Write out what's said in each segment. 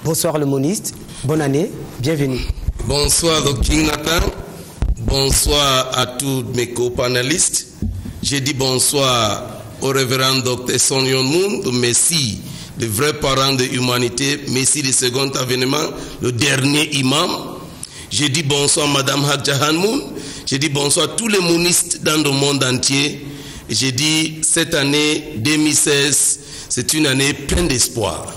Bonsoir le moniste, bonne année, bienvenue. Bonsoir Dr King Nathan, bonsoir à tous mes co-panélistes. J'ai dit bonsoir au révérend Dr Sonyon Moon, le Messie, le vrai parent de l'humanité, Messie du second avènement, le dernier imam. J'ai dit bonsoir Madame Hadjahan Moon, j'ai dit bonsoir à tous les monistes dans le monde entier. J'ai dit cette année 2016, c'est une année pleine d'espoir.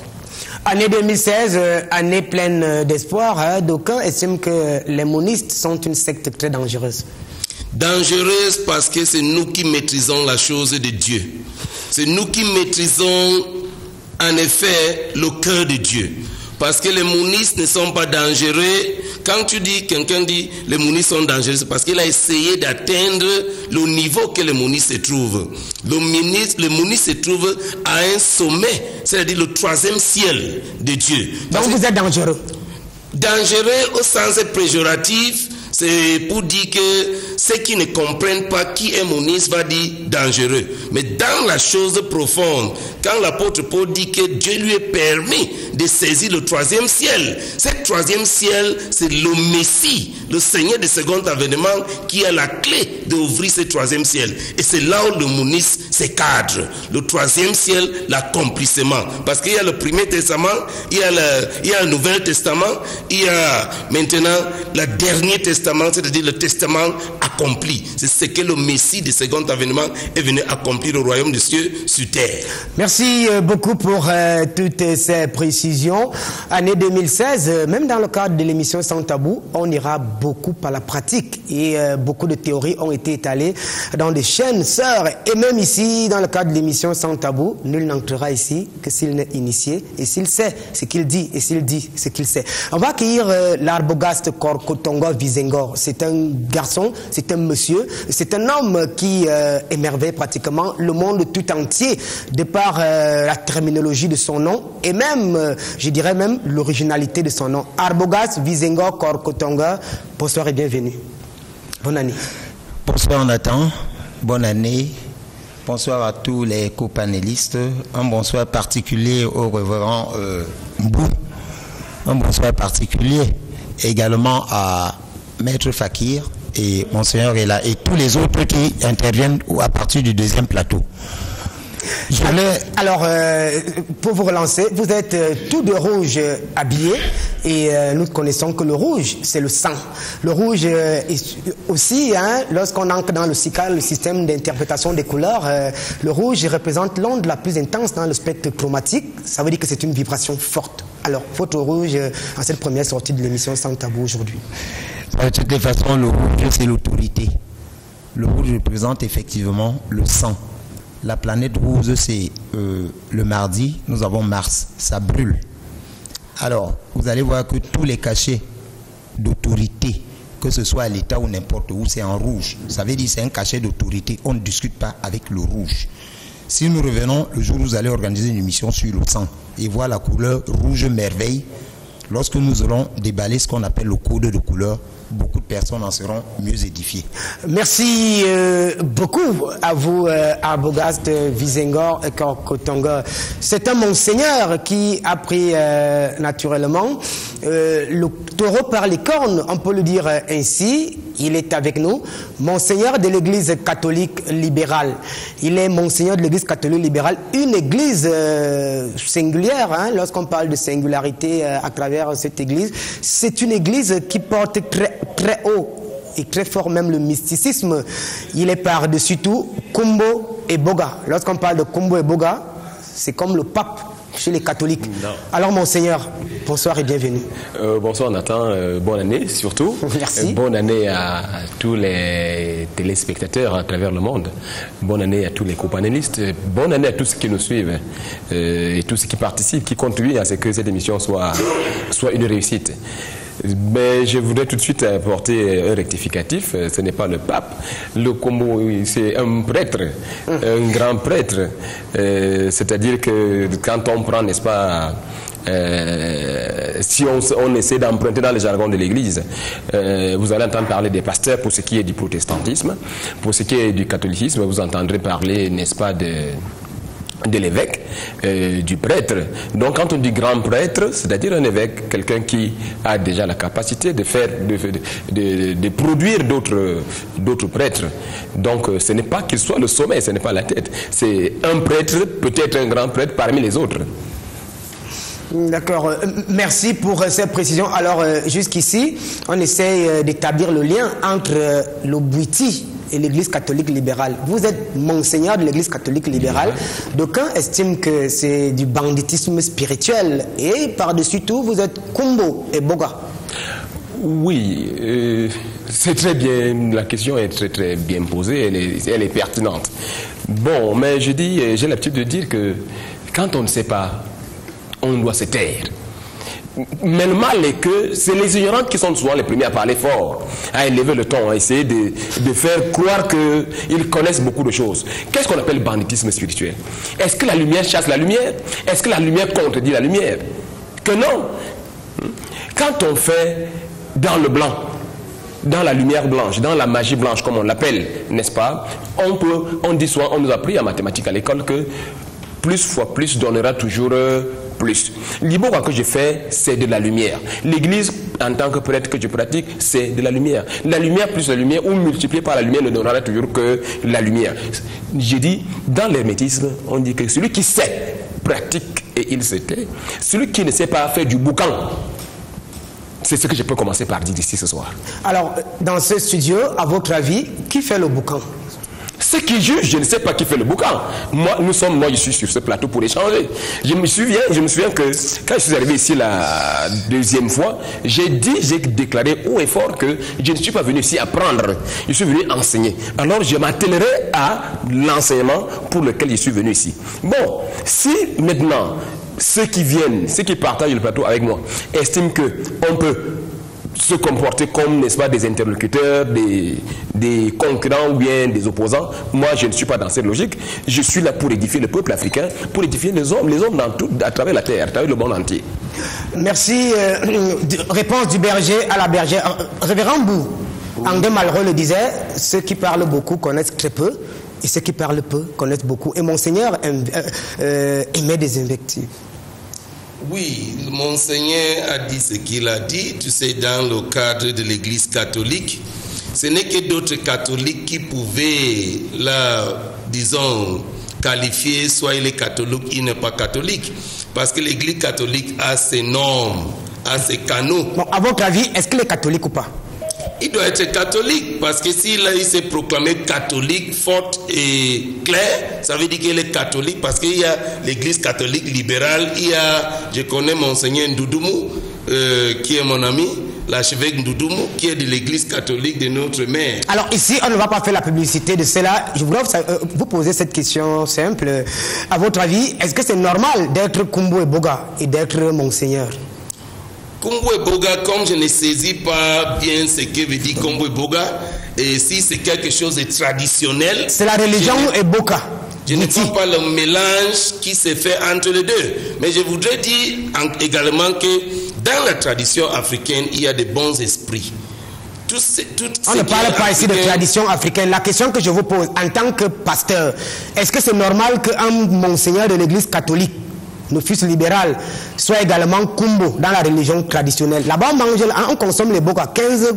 Année 2016, année pleine d'espoir. Hein. D'aucuns estiment que les monistes sont une secte très dangereuse. Dangereuse parce que c'est nous qui maîtrisons la chose de Dieu. C'est nous qui maîtrisons en effet le cœur de Dieu. Parce que les monistes ne sont pas dangereux. Quand tu dis, quelqu'un dit les monistes sont dangereux, c'est parce qu'il a essayé d'atteindre le niveau que les monistes se trouvent. Le moniste se trouve à un sommet, c'est-à-dire le 3e ciel de Dieu. Donc vous êtes dangereux. Dangereux au sens péjoratif, c'est pour dire que ceux qui ne comprennent pas qui est moniste va dire dangereux. Mais dans la chose profonde, quand l'apôtre Paul dit que Dieu lui est permis de saisir le 3e ciel, ce 3e ciel, c'est le Messie, le Seigneur du second avènement qui a la clé d'ouvrir ce 3e ciel. Et c'est là où le moniste se cadre. Le 3e ciel, l'accomplissement. Parce qu'il y a le Premier Testament, il y a le Nouvel Testament, il y a maintenant le Dernier Testament, c'est-à-dire le Testament accompli. C'est ce que le Messie du second avènement est venu accomplir au royaume des cieux sur terre. Merci beaucoup pour toutes ces précisions. Année 2016, même dans le cadre de l'émission Sans Tabou, on ira beaucoup par la pratique et beaucoup de théories ont été étalées dans des chaînes sœurs. Et même ici, dans le cadre de l'émission Sans Tabou, nul n'entrera ici que s'il n'est initié et s'il sait ce qu'il dit et s'il dit ce qu'il sait. On va accueillir l'Arbogast Korkotongo Visengor. C'est un garçon, c'est un monsieur, c'est un homme qui émerveille pratiquement le monde tout entier de par la terminologie de son nom et même, je dirais même, l'originalité de son nom. Arbogast Visengor Korkotongo, bonsoir et bienvenue. Bonne année. Bonsoir Nathan, bonne année. Bonsoir à tous les copanélistes. Un bonsoir particulier au révérend Mbou. Un bonsoir particulier également à Maître Fakir et Monseigneur Ella et tous les autres qui interviennent à partir du 2e plateau. Alors, pour vous relancer, vous êtes tous de rouge habillés et nous connaissons que le rouge, c'est le sang. Le rouge aussi, hein, lorsqu'on entre dans le SICA, le système d'interprétation des couleurs, le rouge représente l'onde la plus intense dans le spectre chromatique. Ça veut dire que c'est une vibration forte. Alors, votre rouge, en cette première sortie de l'émission Sans Tabou aujourd'hui. De toutes les façons, le rouge, c'est l'autorité. Le rouge représente effectivement le sang. La planète rouge, c'est le mardi, nous avons Mars, ça brûle. Alors, vous allez voir que tous les cachets d'autorité, que ce soit à l'État ou n'importe où, c'est en rouge. Ça veut dire que c'est un cachet d'autorité, on ne discute pas avec le rouge. Si nous revenons, le jour où vous allez organiser une émission sur le sang et voir la couleur rouge merveille, lorsque nous aurons déballé ce qu'on appelle le code de couleur, beaucoup de personnes en seront mieux édifiées. Merci beaucoup à vous, Arbogast Visengor et Korkotongo. C'est un monseigneur qui a pris naturellement le taureau par les cornes, on peut le dire ainsi. Il est avec nous, monseigneur de l'église catholique libérale. Il est monseigneur de l'église catholique libérale, une église singulière, hein, lorsqu'on parle de singularité à travers cette église. C'est une église qui porte très haut et très fort même le mysticisme. Il est par-dessus tout Kumbo et Boga. Lorsqu'on parle de Kumbo et Boga, c'est comme le pape chez les catholiques. Non. Alors monseigneur, bonsoir et bienvenue. Bonsoir Nathan, bonne année surtout. Merci. Bonne année à tous les téléspectateurs à travers le monde. Bonne année à tous les copanélistes. Bonne année à tous ceux qui nous suivent et tous ceux qui participent, qui contribuent à ce que cette émission soit une réussite. Mais je voudrais tout de suite apporter un rectificatif. Ce n'est pas le pape. Le Kombo, c'est un prêtre, un grand prêtre. C'est-à-dire que quand on prend, n'est-ce pas, si on essaie d'emprunter dans le jargon de l'Église, vous allez entendre parler des pasteurs pour ce qui est du protestantisme. Pour ce qui est du catholicisme, vous entendrez parler, n'est-ce pas, de l'évêque, du prêtre. Donc quand on dit grand prêtre, c'est-à-dire un évêque, quelqu'un qui a déjà la capacité de faire, de produire d'autres prêtres. Donc ce n'est pas qu'il soit le sommet, ce n'est pas la tête. C'est un prêtre, peut-être un grand prêtre parmi les autres. D'accord, merci pour ces précisions. Alors jusqu'ici, on essaye d'établir le lien entre le Bwiti et l'Église catholique libérale. Vous êtes monseigneur de l'Église catholique libérale. D'aucuns estiment que c'est du banditisme spirituel. Et par-dessus tout, vous êtes Kumbo et Boga. Oui, c'est très bien. La question est très très bien posée. Elle est pertinente. Bon, mais je dis, j'ai l'habitude de dire que quand on ne sait pas, on doit se taire. Mais le mal est que c'est les ignorants qui sont souvent les premiers à parler fort, à élever le ton, à essayer de faire croire qu'ils connaissent beaucoup de choses. Qu'est-ce qu'on appelle banditisme spirituel? Est-ce que la lumière chasse la lumière? Est-ce que la lumière contredit la lumière? Que non. Quand on fait dans le blanc, dans la lumière blanche, dans la magie blanche, comme on l'appelle, n'est-ce pas? On dit souvent, on nous a appris en mathématiques à l'école que plus fois plus donnera toujours plus. L'Iboga que je fais, c'est de la lumière. L'église, en tant que prêtre que je pratique, c'est de la lumière. La lumière plus la lumière, ou multiplié par la lumière, ne donnera toujours que la lumière. J'ai dit, dans l'hermétisme, on dit que celui qui sait, pratique et il se tait. Celui qui ne sait pas faire du boucan. C'est ce que je peux commencer par dire ici ce soir. Alors, dans ce studio, à votre avis, qui fait le boucan? Ceux qui jugent, je ne sais pas qui fait le boucan. Moi, je suis sur ce plateau pour échanger. Je me souviens que quand je suis arrivé ici la deuxième fois, j'ai déclaré haut et fort que je ne suis pas venu ici apprendre. Je suis venu enseigner. Alors, je m'attellerai à l'enseignement pour lequel je suis venu ici. Bon, si maintenant, ceux qui partagent le plateau avec moi, estiment qu'on peut se comporter comme, n'est-ce pas, des interlocuteurs, des concurrents ou bien des opposants. Moi, je ne suis pas dans cette logique. Je suis là pour édifier le peuple africain, pour édifier les hommes à travers la terre, à travers le monde entier. Merci. Réponse du berger à la bergère. Révérend Bou, André Malraux le disait, ceux qui parlent beaucoup connaissent très peu, et ceux qui parlent peu connaissent beaucoup. Et Monseigneur émet des invectives. Oui, Monseigneur a dit ce qu'il a dit. Tu sais, dans le cadre de l'Église catholique, ce n'est que d'autres catholiques qui pouvaient, disons, qualifier soit il est catholique, il n'est pas catholique. Parce que l'Église catholique a ses normes, a ses canaux. Bon, à votre avis, est-ce qu'il est catholique ou pas? Il doit être catholique, parce que s'il s'est proclamé catholique, forte et clair, ça veut dire qu'il est catholique, parce qu'il y a l'église catholique libérale, je connais Monseigneur Ndoudoumou, qui est mon ami, l'archevêque Ndoudoumou, qui est de l'église catholique de notre mère. Alors ici, on ne va pas faire la publicité de cela. Je voudrais vous poser cette question simple. À votre avis, est-ce que c'est normal d'être Kumbo et Boga et d'être Monseigneur? Kumbo et Boga, comme je ne saisis pas bien ce que veut dire Kumbo et Boga, et si c'est quelque chose de traditionnel... C'est la religion et Boga. Je ne vois pas le mélange qui se fait entre les deux. Mais je voudrais dire également que dans la tradition africaine, il y a de bons esprits. On ne parle pas ici de tradition africaine. La question que je vous pose, en tant que pasteur, est-ce que c'est normal qu'un monseigneur de l'église catholique, le fils libéral, soit également Kumbo dans la religion traditionnelle? Là-bas, on consomme les boca 15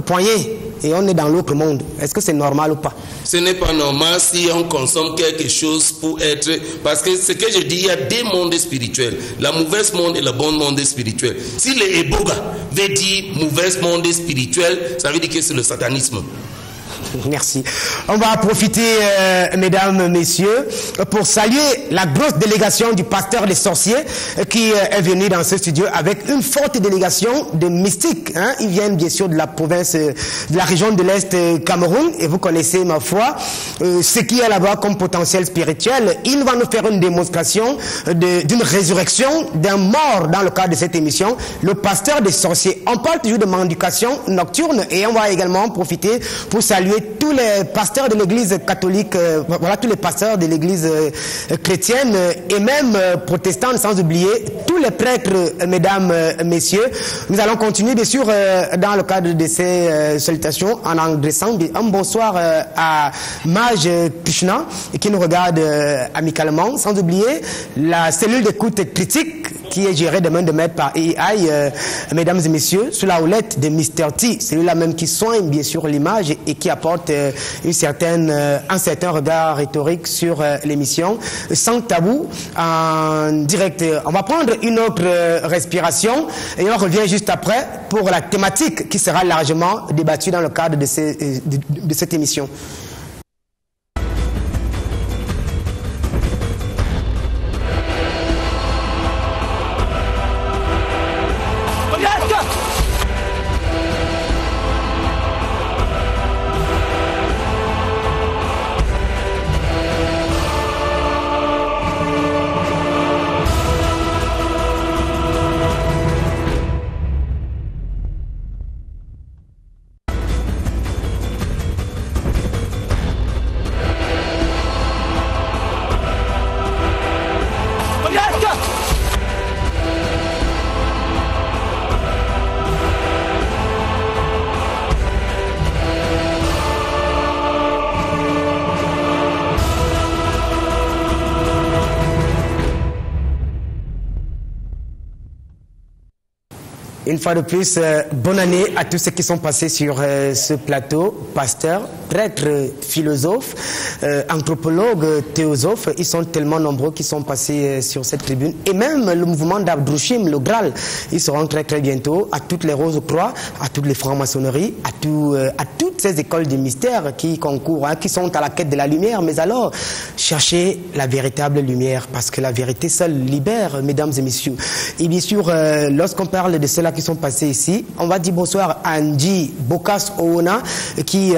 poignées et on est dans l'autre monde. Est-ce que c'est normal ou pas? Ce n'est pas normal si on consomme quelque chose pour être... Parce que ce que je dis, il y a deux mondes spirituels. La mauvaise monde et le bon monde spirituel. Si le Eboga veut dire mauvaise monde spirituel, ça veut dire que c'est le satanisme. Merci. On va profiter, mesdames, messieurs, pour saluer la grosse délégation du pasteur des sorciers qui est venu dans ce studio avec une forte délégation de mystiques. Ils viennent bien sûr de la province, de la région de l'Est Cameroun, et vous connaissez, ma foi, ce qui est là-bas comme potentiel spirituel. Il va nous faire une démonstration d'une résurrection d'un mort dans le cadre de cette émission, le pasteur des sorciers. On parle toujours de mendication nocturne et on va également profiter pour saluer saluer tous les pasteurs de l'église catholique, voilà, tous les pasteurs de l'église chrétienne et même protestante, sans oublier tous les prêtres, mesdames, messieurs. Nous allons continuer, bien sûr, dans le cadre de ces salutations, en adressant un bonsoir à Maj Krishna, qui nous regarde amicalement, sans oublier la cellule d'écoute critique qui est gérée de main de maître par AI, mesdames et messieurs, sous la houlette de Mr. T, celui-là même qui soigne bien sûr l'image et qui apporte un certain regard rhétorique sur l'émission, sans tabou, en direct. On va prendre une autre respiration et on revient juste après pour la thématique qui sera largement débattue dans le cadre de cette émission. Une fois de plus, bonne année à tous ceux qui sont passés sur ce plateau, pasteurs, prêtres, philosophes, anthropologues, théosophes. Ils sont tellement nombreux qui sont passés sur cette tribune. Et même le mouvement d'Abdrouchim, le Graal, ils seront très très bientôt à toutes les Roses-Croix, à toutes les francs-maçonneries, à toutes ces écoles de mystère qui concourent, qui sont à la quête de la lumière. Mais alors, cherchez la véritable lumière, parce que la vérité seule libère, mesdames et messieurs. Et bien sûr, lorsqu'on parle de cela qui sont passés ici, on va dire bonsoir à Andy Bokas Oona qui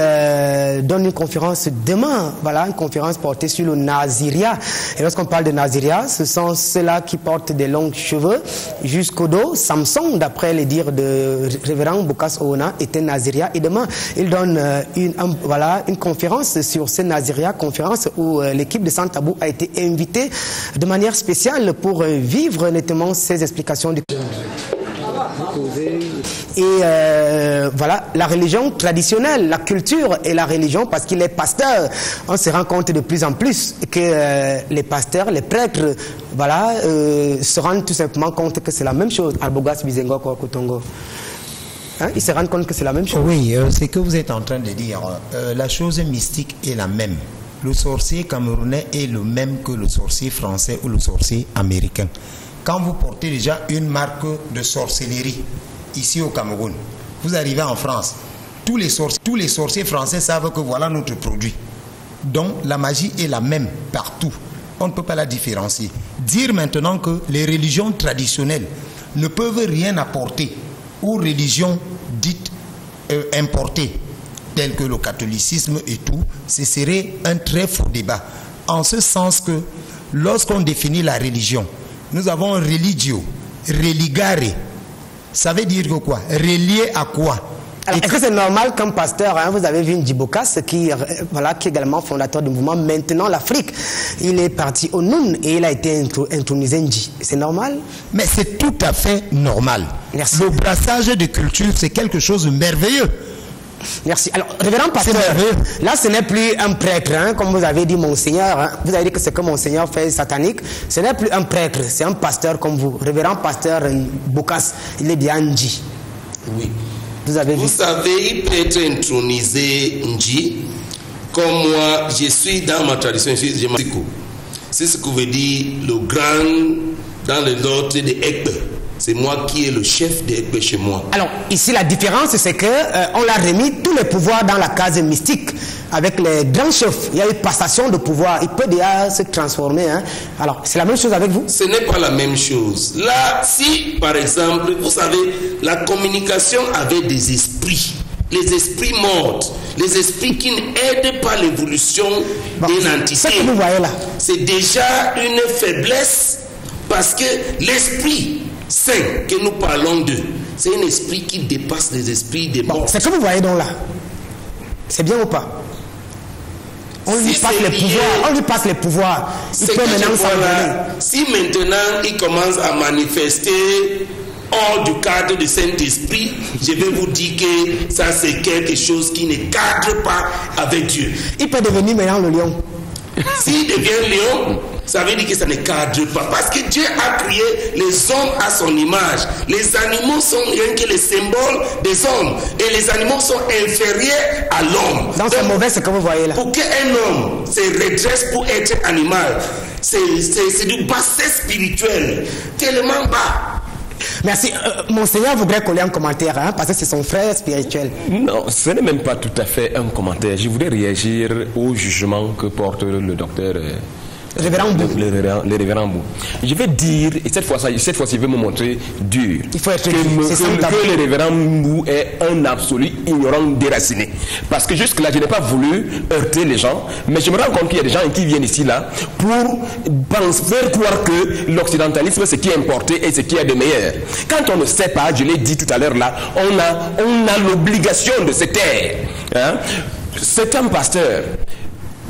donne une conférence demain, voilà, une conférence portée sur le Naziria. Et lorsqu'on parle de Naziria, ce sont ceux-là qui portent des longs cheveux jusqu'au dos. Samson, d'après les dires de révérend Bokas Oona, était Naziria. Et demain, il donne une conférence sur ce Naziria, conférence où l'équipe de Sans Tabou a été invitée de manière spéciale pour vivre nettement ces explications du... Et voilà, la religion traditionnelle, la culture et la religion, parce qu'il est pasteur, on se rend compte de plus en plus que les pasteurs, les prêtres, voilà, se rendent tout simplement compte que c'est la même chose. Arbogas, Bizengo, Kotongo. Hein, ils se rendent compte que c'est la même chose. Oui, c'est que vous êtes en train de dire. La chose mystique est la même. Le sorcier camerounais est le même que le sorcier français ou le sorcier américain. Quand vous portez déjà une marque de sorcellerie ici au Cameroun, vous arrivez en France, tous les sorciers français savent que voilà notre produit. Donc la magie est la même partout. On ne peut pas la différencier. Dire maintenant que les religions traditionnelles ne peuvent rien apporter aux religions dites importées, telles que le catholicisme et tout, ce serait un très faux débat. En ce sens que lorsqu'on définit la religion, nous avons religio, religare. Ça veut dire que quoi? Relié à quoi? Alors, est-ce que c'est normal qu'un pasteur, hein, vous avez vu Ndjibokas, qui est également fondateur du mouvement Maintenant l'Afrique, il est parti au Noun et il a été intronisé Ndji. C'est normal? Mais c'est tout à fait normal. Merci. Le brassage de culture, c'est quelque chose de merveilleux. Merci. Alors, révérend pasteur, là ce n'est plus un prêtre, hein, comme vous avez dit, monseigneur, hein, vous avez dit que c'est que monseigneur fait satanique, ce n'est plus un prêtre, c'est un pasteur comme vous. Révérend pasteur Bokas, il est bien Ndji. Oui. Vous savez, il peut être intronisé Ndji, comme moi, je suis dans ma tradition, je suis Masikou. C'est ce que veut dire le grand dans le nord de Ekbe. C'est moi qui est le chef de Ekbe chez moi. Alors, ici, la différence, c'est que on l'a remis tous les pouvoirs dans la case mystique. Avec les grands chefs, il y a une passation de pouvoir. Il peut déjà se transformer. Hein. Alors, c'est la même chose avec vous? Ce n'est pas la même chose. Là, si, par exemple, vous savez, la communication avec des esprits, les esprits morts, les esprits qui n'aident pas l'évolution d'une entité, ce que vous voyez là, c'est déjà une faiblesse parce que l'esprit saint que nous parlons d'eux, c'est un esprit qui dépasse les esprits des morts. C'est ce que vous voyez donc là. C'est bien ou pas? On lui Si passe c'est les lié, pouvoirs. On lui passe les pouvoirs. Il Ce peut que je maintenant vois s'en là, donner. si maintenant il commence à manifester hors du cadre du Saint-Esprit, je vais vous dire que ça c'est quelque chose qui ne cadre pas avec Dieu. Il peut devenir maintenant le lion. S'il devient lion, ça veut dire que ça ne cadre pas. Parce que Dieu a créé les hommes à son image. Les animaux sont rien que les symboles des hommes. Et les animaux sont inférieurs à l'homme. Donc c'est mauvais ce que vous voyez là. Pour qu'un homme se redresse pour être animal, c'est du bassesse spirituel, tellement bas. Merci. Monseigneur voudrait coller un commentaire, hein, parce que c'est son frère spirituel. Non, ce n'est même pas tout à fait un commentaire. Je voudrais réagir au jugement que porte le docteur Révérend Mbou. le révérend Mbou. Je vais dire, et cette fois-ci, je vais me montrer dur, Il faut être que, dur, c'est sans tabou. que le révérend Mbou est un absolu ignorant déraciné. Parce que jusque-là, je n'ai pas voulu heurter les gens, mais je me rends compte qu'il y a des gens qui viennent ici là pour faire croire que l'occidentalisme, c'est ce qui est importé et ce qui est de meilleur. Quand on ne sait pas, je l'ai dit tout à l'heure là, on a l'obligation de se taire. Hein? C'est un pasteur.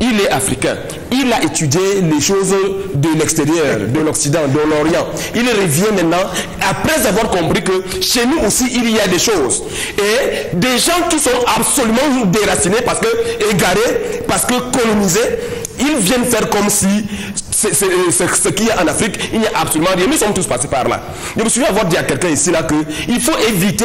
Il est africain. Il a étudié les choses de l'extérieur, de l'Occident, de l'Orient. Il revient maintenant, après avoir compris que chez nous aussi, il y a des choses. Et des gens qui sont absolument déracinés, parce que égarés, parce que colonisés, ils viennent faire comme si ce qu'il y a en Afrique, il n'y a absolument rien. Nous sommes tous passés par là. Je me souviens avoir dit à quelqu'un ici là qu'il faut éviter,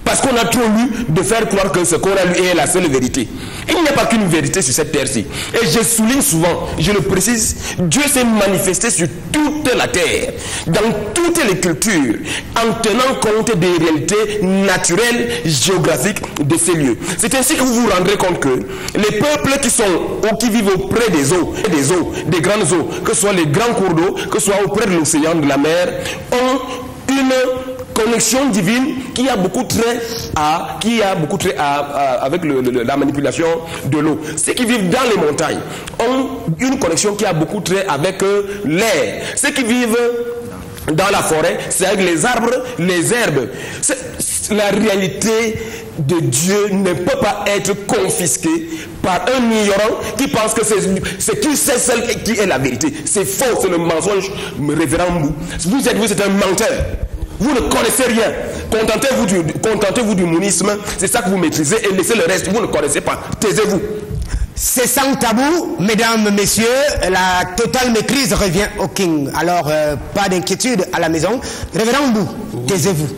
parce qu'on a trop lu, de faire croire que ce qu'on a lu est la seule vérité. Il n'y a pas qu'une vérité sur cette terre-ci. Et je souligne souvent, je le précise, Dieu s'est manifesté sur toute la terre, dans toutes les cultures, en tenant compte des réalités naturelles, géographiques de ces lieux. C'est ainsi que vous vous rendrez compte que les peuples qui sont ou qui vivent auprès des eaux, des grandes eaux, que ce soit les grands cours d'eau, que ce soit auprès de l'océan, de la mer, ont une connexion divine qui a beaucoup trait avec la manipulation de l'eau. Ceux qui vivent dans les montagnes ont une connexion qui a beaucoup trait avec l'air. Ceux qui vivent dans la forêt, c'est avec les arbres, les herbes. La réalité de Dieu ne peut pas être confisquée par un ignorant qui pense que c'est qui sait celle qui est la vérité. C'est faux, c'est le mensonge, révérend Mbou. Vous êtes un menteur. Vous ne connaissez rien. Contentez-vous du monisme, c'est ça que vous maîtrisez, et laissez le reste, vous ne connaissez pas. Taisez-vous. C'est sans tabou, mesdames, messieurs, la totale maîtrise revient au King. Alors, pas d'inquiétude à la maison. Révérend Mbou, taisez-vous.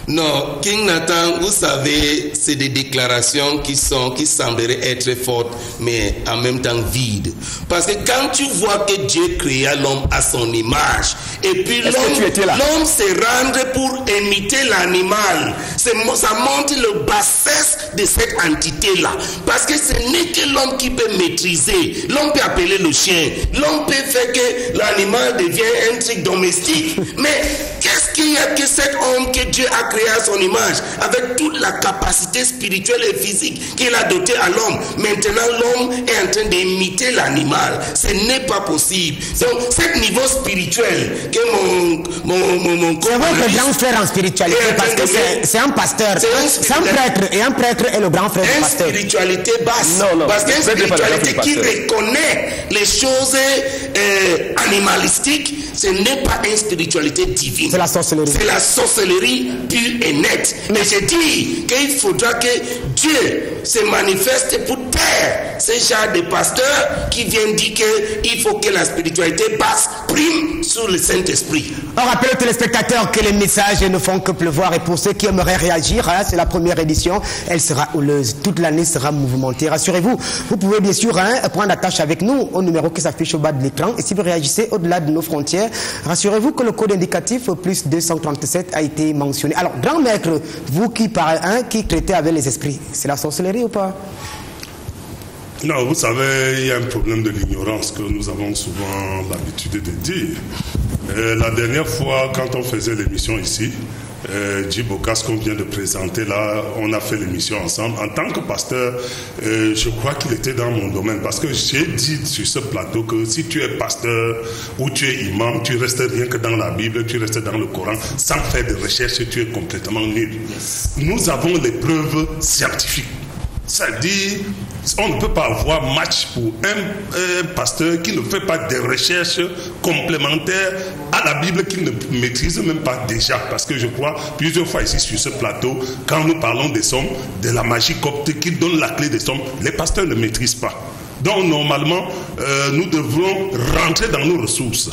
Non, King Nathan, vous savez, c'est des déclarations qui sembleraient être fortes, mais en même temps vides. Parce que quand tu vois que Dieu créa l'homme à son image, et puis l'homme se rend pour imiter l'animal, ça montre le bassesse de cette entité-là. Parce que ce n'est que l'homme qui peut maîtriser. L'homme peut appeler le chien. L'homme peut faire que l'animal devienne un truc domestique. Mais qu'est-ce qu'il y a que cet homme que Dieu a créé à son image, avec toute la capacité spirituelle et physique qu'il a dotée à l'homme? Maintenant, l'homme est en train d'imiter l'animal. Ce n'est pas possible. Donc, ce niveau spirituel que mon c'est votre grand frère en spiritualité, parce que c'est un pasteur, c'est un prêtre, et un prêtre est le grand frère du pasteur. Une spiritualité basse. Non, parce qu'une spiritualité qui reconnaît les choses animalistiques, ce n'est pas une spiritualité divine. C'est la sorcellerie. C'est la sorcellerie pure et nette. Mais je dis qu'il faudra que Dieu se manifeste pour taire ces genre de pasteurs qui viennent dire qu'il faut que la spiritualité basse prime sur le Saint-Esprit. On rappelle aux téléspectateurs que les messages ne font que pleuvoir, et pour ceux qui aimeraient réagir, hein, c'est la première édition, elle sera houleuse, toute l'année sera mouvementée. Rassurez-vous, vous pouvez bien sûr prendre attache avec nous au numéro qui s'affiche au bas de l'écran, et si vous réagissez au-delà de nos frontières, rassurez-vous que le code indicatif plus 237 a été mentionné. Alors, grand maître, vous qui traitez avec les esprits, c'est la sorcellerie ou pas? Non, vous savez, il y a un problème de l'ignorance que nous avons souvent l'habitude de dire. La dernière fois, quand on faisait l'émission ici, J. Bocas qu'on vient de présenter là, on a fait l'émission ensemble. En tant que pasteur, je crois qu'il était dans mon domaine, parce que j'ai dit sur ce plateau que si tu es pasteur ou tu es imam, tu restes rien que dans la Bible, tu restes dans le Coran, sans faire de recherche, tu es complètement nul. Nous avons les preuves scientifiques. C'est-à-dire, on ne peut pas avoir match pour un pasteur qui ne fait pas des recherches complémentaires à la Bible qu'il ne maîtrise même pas déjà. Parce que je crois plusieurs fois ici sur ce plateau, quand nous parlons des sommes, de la magie copte qui donne la clé des sommes, les pasteurs ne maîtrisent pas. Donc normalement, nous devrons rentrer dans nos ressources.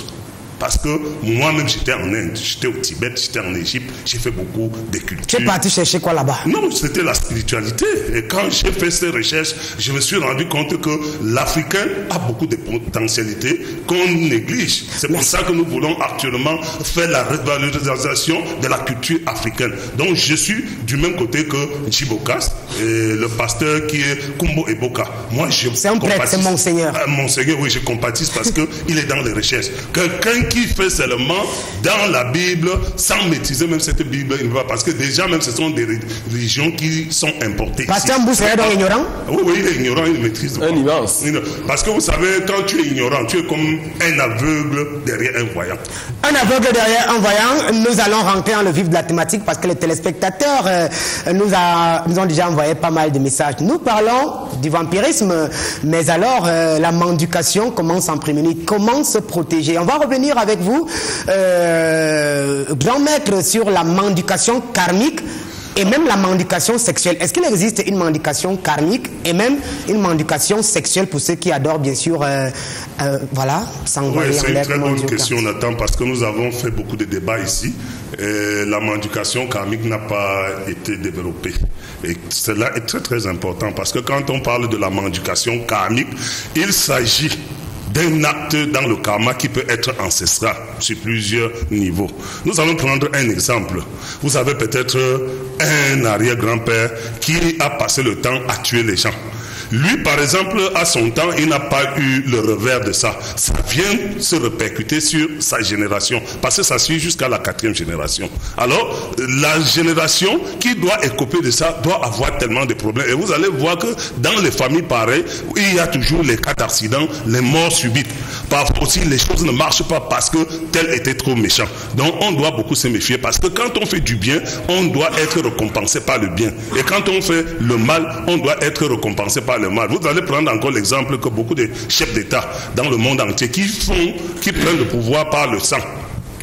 Parce que moi-même, j'étais en Inde, j'étais au Tibet, j'étais en Égypte, j'ai fait beaucoup de cultures. Tu es parti chercher quoi là-bas? Non, c'était la spiritualité. Et quand j'ai fait ces recherches, je me suis rendu compte que l'Africain a beaucoup de potentialités qu'on néglige. C'est pour ça que nous voulons actuellement faire la revalorisation de la culture africaine. Donc, je suis du même côté que Djibokas, et le pasteur qui est Kumbo Eboka. Moi, je c'est un prêtre, c'est Monseigneur. Monseigneur, oui, je compatisse parce qu'il est dans les recherches. Quelqu'un qui fait seulement dans la Bible sans maîtriser même cette Bible, il va, parce que déjà même ce sont des religions qui sont importées. Pasteur Mboussa est donc ignorant? Oui, il est ignorant, il maîtrise pas. Un immense. Parce que vous savez, quand tu es ignorant, tu es comme un aveugle derrière un voyant. Un aveugle derrière un voyant. Nous allons rentrer dans le vif de la thématique parce que les téléspectateurs nous ont déjà envoyé pas mal de messages. Nous parlons du vampirisme, mais alors la mendication commence en prémunir. Comment se protéger? On va revenir avec vous, grand maître, sur la mendication karmique et même la mendication sexuelle. Est-ce qu'il existe une mendication karmique et même une mendication sexuelle pour ceux qui adorent, bien sûr, voilà, s'envoyer en l'air? C'est une très bonne question, Nathan, parce que nous avons fait beaucoup de débats ici. Et la mendication karmique n'a pas été développée. Et cela est très très important parce que quand on parle de la mendication karmique, il s'agit d'un acte dans le karma qui peut être ancestral sur plusieurs niveaux. Nous allons prendre un exemple. Vous avez peut-être un arrière-grand-père qui a passé le temps à tuer les gens. Lui, par exemple, à son temps, il n'a pas eu le revers de ça. Ça vient se répercuter sur sa génération, parce que ça suit jusqu'à la 4e génération. Alors, la génération qui doit écoper de ça doit avoir tellement de problèmes. Et vous allez voir que dans les familles pareilles, il y a toujours les cas d'accident, les morts subites. Parfois aussi, les choses ne marchent pas parce que tel était trop méchant. Donc, on doit beaucoup se méfier, parce que quand on fait du bien, on doit être récompensé par le bien. Et quand on fait le mal, on doit être récompensé par le mal. Vous allez prendre encore l'exemple que beaucoup de chefs d'État dans le monde entier qui prennent le pouvoir par le sang.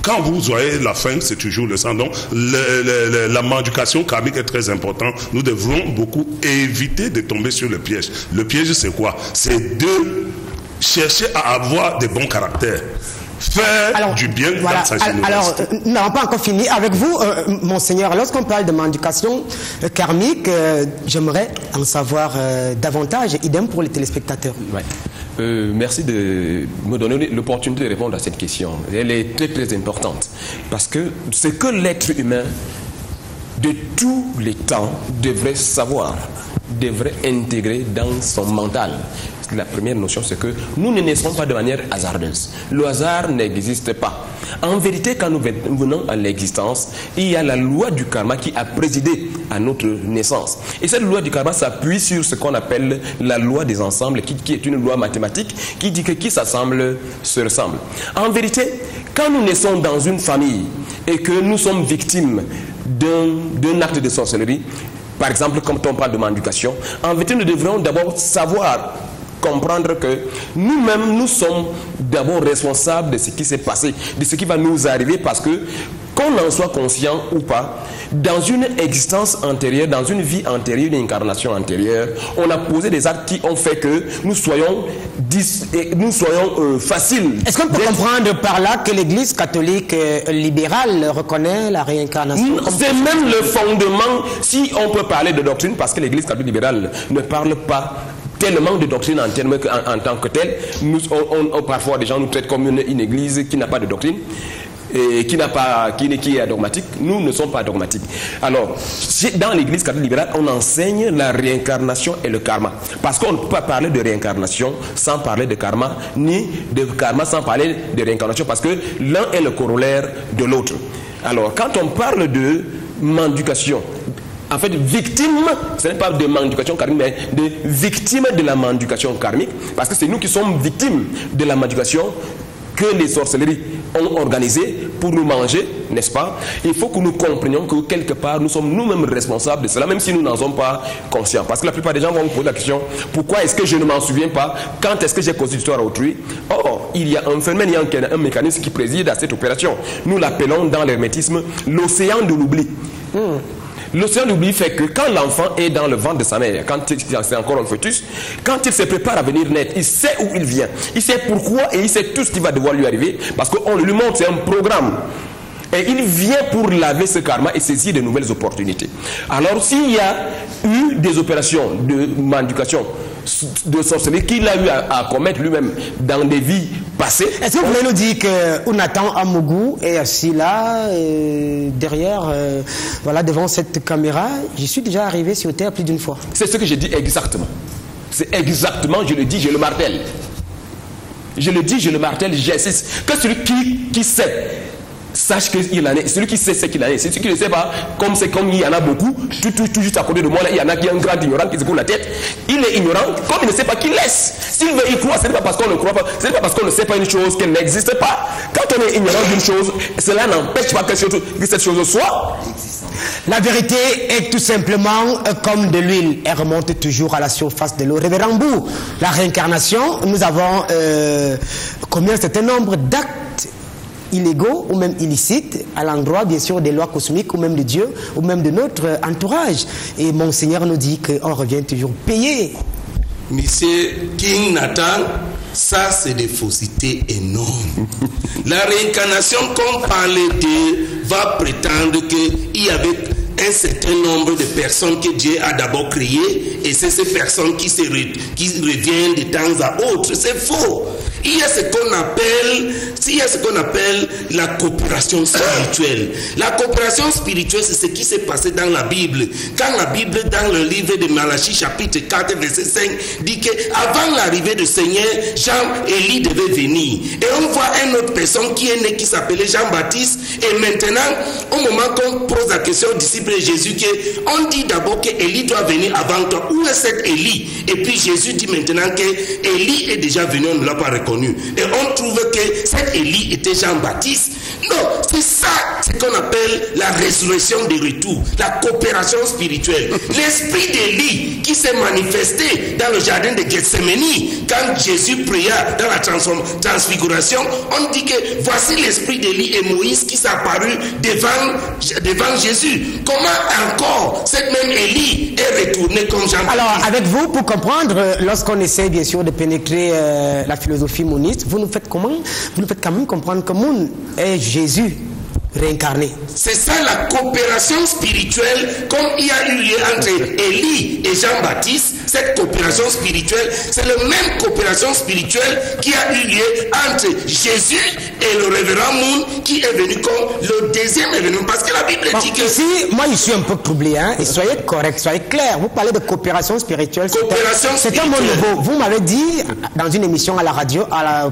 Quand vous voyez la fin, c'est toujours le sang. Donc, la mendication karmique est très importante. Nous devrons beaucoup éviter de tomber sur le piège. Le piège, c'est quoi? C'est de chercher à avoir des bons caractères. Faire du bien dans sa générosité. Alors, nous n'avons pas encore fini. Avec vous, Monseigneur, lorsqu'on parle de mendication karmique, j'aimerais en savoir davantage, idem pour les téléspectateurs. Ouais. Merci de me donner l'opportunité de répondre à cette question. Elle est très très importante. Parce que ce que l'être humain, de tous les temps, devrait savoir, devrait intégrer dans son mental. La première notion, c'est que nous ne naissons pas de manière hasardeuse. Le hasard n'existe pas. En vérité, quand nous venons à l'existence, il y a la loi du karma qui a présidé à notre naissance. Et cette loi du karma s'appuie sur ce qu'on appelle la loi des ensembles, qui est une loi mathématique qui dit que qui s'assemble se ressemble. En vérité, quand nous naissons dans une famille et que nous sommes victimes d'un acte de sorcellerie, par exemple, quand on parle de mendication, en vérité, nous devrions d'abord savoir, comprendre que nous-mêmes, nous sommes d'abord responsables de ce qui s'est passé, de ce qui va nous arriver, parce que, qu'on en soit conscient ou pas, dans une existence antérieure, dans une vie antérieure, une incarnation antérieure, on a posé des actes qui ont fait que nous soyons faciles. Est-ce qu'on peut comprendre par là que l'Église catholique libérale reconnaît la réincarnation? C'est même le fondement, si on peut parler de doctrine, parce que l'Église catholique libérale ne parle pas tellement de doctrine en tant que telle. Parfois, des gens nous traitent comme une église qui n'a pas de doctrine et qui est dogmatique. Nous ne sommes pas dogmatiques. Alors, dans l'église catholique libérale, on enseigne la réincarnation et le karma. Parce qu'on ne peut pas parler de réincarnation sans parler de karma, ni de karma sans parler de réincarnation, parce que l'un est le corollaire de l'autre. Alors, quand on parle de mendication, en fait, victime, ce n'est pas de mendication karmique, mais de victime de la mendication karmique, parce que c'est nous qui sommes victimes de la mendication que les sorcelleries ont organisé pour nous manger, n'est-ce pas? Il faut que nous comprenions que quelque part, nous sommes nous-mêmes responsables de cela, même si nous n'en sommes pas conscients. Parce que la plupart des gens vont me poser la question, pourquoi est-ce que je ne m'en souviens pas? Quand est-ce que j'ai causé l'histoire à autrui? Or, il y a un phénomène, il y a un mécanisme qui préside à cette opération. Nous l'appelons dans l'hermétisme l'océan de l'oubli. L'océan d'oubli fait que quand l'enfant est dans le ventre de sa mère, quand c'est encore un fœtus, quand il se prépare à venir naître, il sait où il vient, il sait pourquoi et il sait tout ce qui va devoir lui arriver parce qu'on lui montre, c'est un programme. Et il vient pour laver ce karma et saisir de nouvelles opportunités. Alors s'il y a eu des opérations de manducation, de sorcellerie qu'il a eu à commettre lui-même dans des vies passées. Est-ce que vous voulez nous dire que Unatan Amougou est assis là, derrière, voilà, devant cette caméra? Je suis déjà arrivé sur Terre plus d'une fois. C'est ce que je dis exactement. C'est exactement, je le dis, je le martèle. Je le dis, je le martèle, j'insiste. Que celui qui sait, sache qu'il en est. Celui qui sait, c'est qu'il en est. Celui qui ne sait pas, comme c'est comme il y en a beaucoup, tout juste à côté de moi, là, il y en a qui est un grand ignorant qui se coule la tête. Il est ignorant, comme il ne sait pas qu'il laisse. S'il veut y croire, ce n'est pas parce qu'on ne croit pas, ce n'est pas parce qu'on ne sait pas une chose qu'elle n'existe pas. Quand on est ignorant d'une chose, cela n'empêche pas que cette chose soit. La vérité est tout simplement comme de l'huile. Elle remonte toujours à la surface de l'eau. Révérend Bou, la réincarnation, nous avons commis un certain nombre d'actes illégaux ou même illicites à l'endroit bien sûr des lois cosmiques ou même de Dieu ou même de notre entourage. Et Monseigneur nous dit qu'on revient toujours payé. Monsieur King Nathan, ça c'est des faussetés énormes. La réincarnation qu'on parlait de va prétendre qu'il y avait un certain nombre de personnes que Dieu a d'abord créées et c'est ces personnes qui reviennent de temps à autre. C'est faux. Il y a ce qu'on appelle la coopération spirituelle. La coopération spirituelle, c'est ce qui s'est passé dans la Bible. Quand la Bible, dans le livre de Malachie, chapitre 4, verset 5, dit qu'avant l'arrivée du Seigneur, Jean-Élie devait venir. Et on voit une autre personne qui est née, qui s'appelait Jean-Baptiste. Et maintenant, au moment qu'on pose la question aux disciples de Jésus, on dit d'abord qu'Élie doit venir avant toi. Où est cet Élie? Et puis Jésus dit maintenant qu'Élie est déjà venu, on ne l'a pas reconnu. Et on trouve que cet Élie était Jean-Baptiste. Non, c'est ça ce qu'on appelle la résurrection des retours, la coopération spirituelle. L'esprit d'Élie qui s'est manifesté dans le jardin de Gethsémani, quand Jésus pria dans la transfiguration, on dit que voici l'esprit d'Élie et Moïse qui s'est apparu devant Jésus. Comment encore cette même Élie est retournée comme Jean-Baptiste? Alors, avec vous, pour comprendre, lorsqu'on essaie bien sûr de pénétrer la philosophie moniste, vous nous faites comment? Vous nous faites quand même comprendre que Moun est Jésus réincarné. C'est ça la coopération spirituelle, comme il y a eu lieu entre Élie et Jean-Baptiste. Cette coopération spirituelle, c'est la même coopération spirituelle qui a eu lieu entre Jésus et le révérend Moun, qui est venu comme le deuxième événement. Parce que la Bible dit que... Ici, moi je suis un peu troublé, hein, et soyez correct, soyez clair. Vous parlez de coopération spirituelle. C'est un mot nouveau. Vous m'avez dit, dans une émission à la radio,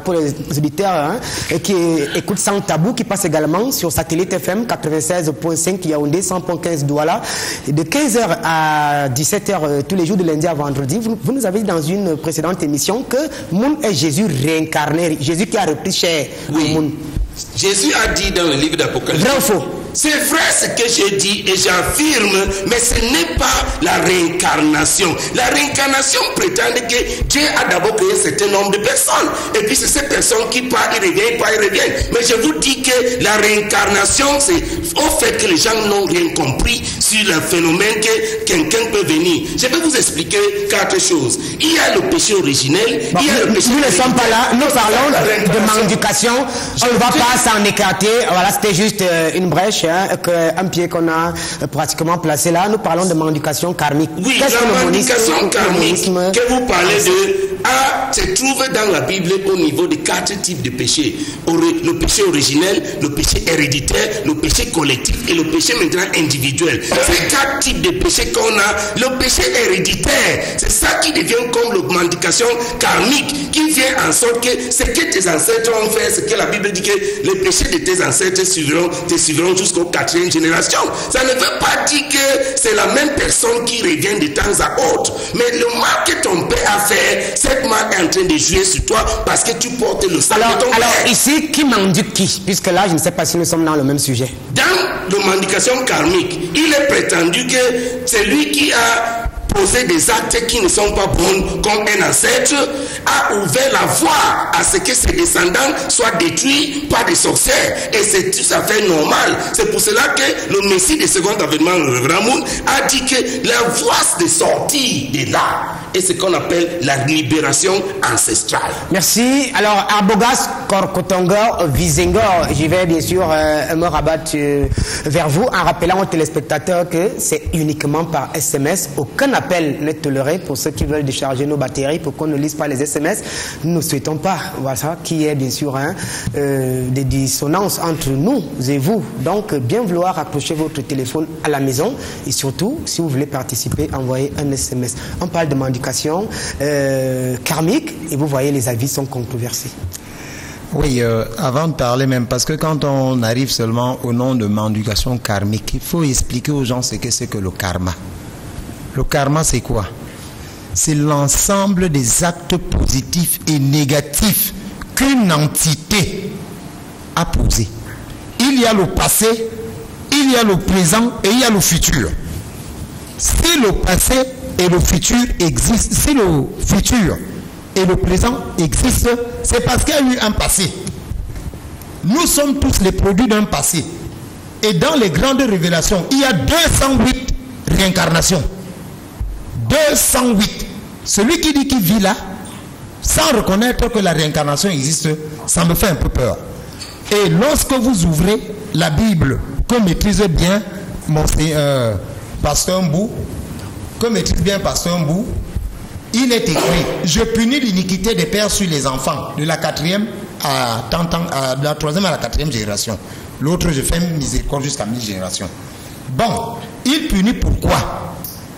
pour les auditeurs hein, qui écoutent Sans Tabou, qui passe également sur Satellite FM 96.5 Yaoundé, 100.15 Douala, de 15h à 17h tous les jours de lundi à vendredi. Vous nous avez dit dans une précédente émission que Moun est Jésus réincarné, Jésus qui a repris chair. Oui. Moun. Jésus a dit dans le livre d'Apocalypse. Vrai ou faux? C'est vrai ce que je dis et j'affirme, mais ce n'est pas la réincarnation. La réincarnation prétend que Dieu a d'abord créé un certain nombre de personnes. Et puis c'est ces personnes qui partent, ils reviennent. Mais je vous dis que la réincarnation, c'est au fait que les gens n'ont rien compris sur le phénomène que quelqu'un peut venir. Je vais vous expliquer quatre choses. Il y a le péché originel. Bon, il y a le péché nous ne sommes pas là. Nous parlons de mendication. On ne va pas s'en écarter. Voilà, c'était juste une brèche. Un pied qu'on a pratiquement placé là. Nous parlons de mendication karmique. Oui, la mendication karmique que vous parlez se trouve dans la Bible au niveau de quatre types de péchés. Le péché originel, le péché héréditaire, le péché collectif et le péché maintenant individuel. Ces quatre types de péchés qu'on a, le péché héréditaire, c'est ça qui devient comme la mendication karmique, qui vient en sorte que ce que tes ancêtres ont fait, ce que la Bible dit que les péchés de tes ancêtres te suivront jusqu'au 4e génération. Ça ne veut pas dire que c'est la même personne qui revient de temps à autre. Mais le mal que ton père a fait, c'est cette marque est en train de jouer sur toi parce que tu portes le sang de ton père. Alors ici, qui mendique qui? Puisque là, je ne sais pas si nous sommes dans le même sujet. Dans la mendication karmique, il est prétendu que c'est lui qui a posé des actes qui ne sont pas bons comme un ancêtre, a ouvert la voie à ce que ses descendants soient détruits par des sorcières. Et c'est tout à fait normal. C'est pour cela que le Messie du second avènement, le Révérend Moon, a dit que la voie de sortie de là est ce qu'on appelle la libération ancestrale. Merci. Alors, Arbogast, Korkotongo, Visengor, je vais bien sûr me rabattre vers vous en rappelant aux téléspectateurs que c'est uniquement par SMS. Aucun appel n'est toléré pour ceux qui veulent décharger nos batteries pour qu'on ne lise pas les SMS. Nous ne souhaitons pas, voilà, qu'il y ait bien sûr des dissonances entre nous et vous. Donc, bien vouloir accrocher votre téléphone à la maison et surtout, si vous voulez participer, envoyez un SMS. On parle de mendication karmique et vous voyez, les avis sont controversés. Oui, avant de parler même, parce que quand on arrive seulement au nom de mendication karmique, il faut expliquer aux gens ce que c'est que le karma. Le karma, c'est quoi? C'est l'ensemble des actes positifs et négatifs qu'une entité a posés. Il y a le passé, il y a le présent et il y a le futur. Si le passé et le futur existent, si le futur et le présent existent, c'est parce qu'il y a eu un passé. Nous sommes tous les produits d'un passé. Et dans les grandes révélations, il y a 208 réincarnations. 208. Celui qui dit qu'il vit là, sans reconnaître que la réincarnation existe, ça me fait un peu peur. Et lorsque vous ouvrez la Bible, que maîtrise bien Pasteur Mbou, il est écrit: je punis l'iniquité des pères sur les enfants, de la 4e de la 3e à la 4e génération. L'autre, je fais miséricorde jusqu'à 1000 générations. Bon, il punit pourquoi?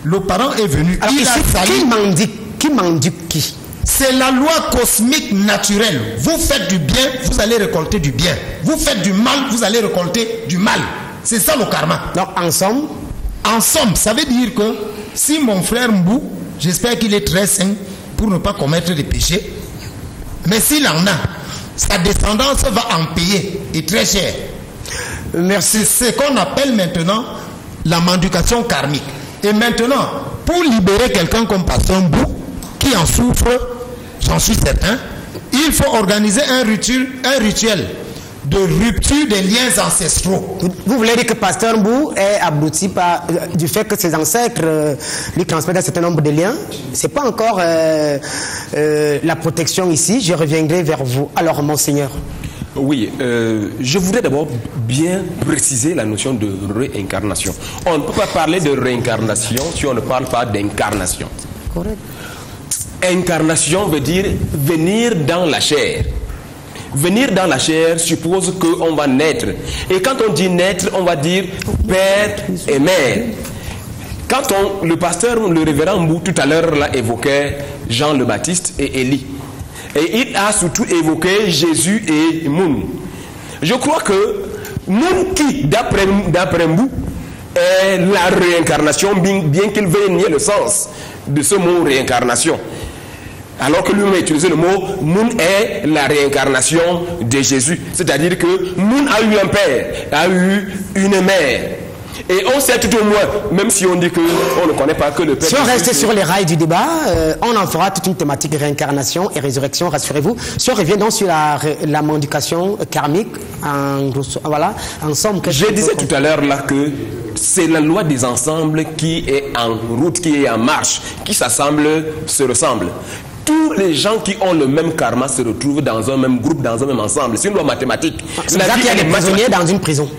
Le parent est venu. Alors, il a sali. Qui mendique qui? C'est la loi cosmique naturelle. Vous faites du bien, vous allez récolter du bien. Vous faites du mal, vous allez récolter du mal. C'est ça le karma. Donc, en somme, ça veut dire que si mon frère Mbou, j'espère qu'il est très sain pour ne pas commettre des péchés, mais s'il en a, sa descendance va en payer, et très cher. merci. C'est ce qu'on appelle maintenant la mendication karmique. Et maintenant, pour libérer quelqu'un comme Pasteur Mbou, qui en souffre, j'en suis certain, il faut organiser un rituel de rupture des liens ancestraux. Vous voulez dire que Pasteur Mbou est abouti du fait que ses ancêtres lui transmettent un certain nombre de liens? Ce n'est pas encore la protection ici. Je reviendrai vers vous. Alors, Monseigneur. Oui, je voudrais d'abord bien préciser la notion de réincarnation. On ne peut pas parler de réincarnation si on ne parle pas d'incarnation. Correct. Incarnation veut dire venir dans la chair. Venir dans la chair suppose qu'on va naître. Et quand on dit naître, on va dire père et mère. Quand le pasteur, le révérend Mbou, tout à l'heure, l'a évoqué Jean le Baptiste et Élie. Et il a surtout évoqué Jésus et Moun. Je crois que Moun, qui, d'après Mbou, est la réincarnation, bien qu'il veuille nier le sens de ce mot réincarnation. Alors que lui a utilisé le mot Moun est la réincarnation de Jésus. C'est-à-dire que Moun a eu un père, a eu une mère. Et on sait tout au moins, même si on dit qu'on ne connaît pas que le père. Si on reste sur les rails du débat, on en fera toute une thématique réincarnation et résurrection, rassurez-vous. Si on revient donc sur la mendication karmique, en somme. Je disais tout à l'heure là que c'est la loi des ensembles qui est en route, qui est en marche, qui s'assemble, se ressemble. Tous les gens qui ont le même karma se retrouvent dans un même groupe, dans un même ensemble. C'est une loi mathématique. C'est pour ça qu'il y a des prisonniers dans une prison.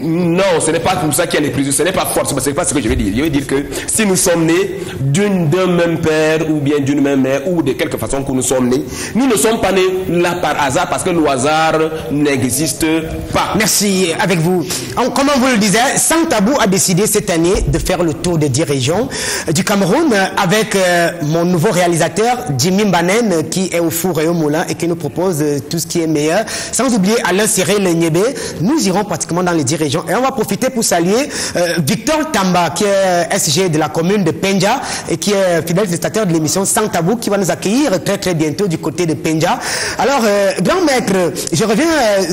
Non, ce n'est pas pour ça qu'il y a des prisons. Ce n'est pas fort. Ce n'est pas ce que je veux dire. Je veux dire que si nous sommes nés d'un même père ou bien d'une même mère ou de quelque façon que nous sommes nés, nous ne sommes pas nés là par hasard parce que le hasard n'existe pas. Merci. Avec vous. Comme on vous le disait, Sans Tabou a décidé cette année de faire le tour des 10 régions du Cameroun avec mon nouveau réalisateur Jimmy Mbanen qui est au four et au moulin et qui nous propose tout ce qui est meilleur. Sans oublier Alain Cyril Niébé, nous irons pratiquement dans les 10 régions région. Et on va profiter pour saluer Victor Tamba, qui est SG de la commune de Penja et qui est fidèle spectateur de l'émission Sans Tabou, qui va nous accueillir très très bientôt du côté de Penja. Alors, grand maître, je reviens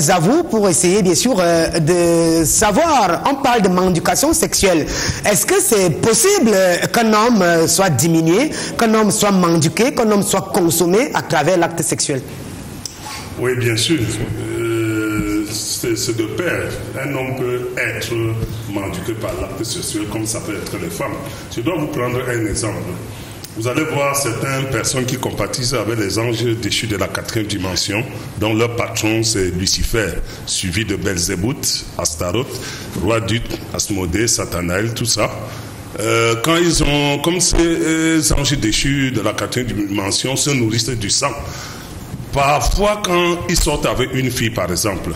à vous pour essayer bien sûr de savoir, on parle de manducation sexuelle. Est-ce que c'est possible qu'un homme soit diminué, qu'un homme soit manduqué, qu'un homme soit consommé à travers l'acte sexuel? Oui, bien sûr. C'est de pair. Un homme peut être manduqué par l'acte sexuel comme ça peut être les femmes. Je dois vous prendre un exemple. Vous allez voir certaines personnes qui compatissent avec les anges déchus de la 4e dimension, dont leur patron c'est Lucifer, suivi de Belzébuth, Astaroth, roi Dut, Asmodée, Sathanaël, tout ça. Quand ils ont, comme ces anges déchus de la 4e dimension se nourrissent du sang, parfois quand ils sortent avec une fille par exemple,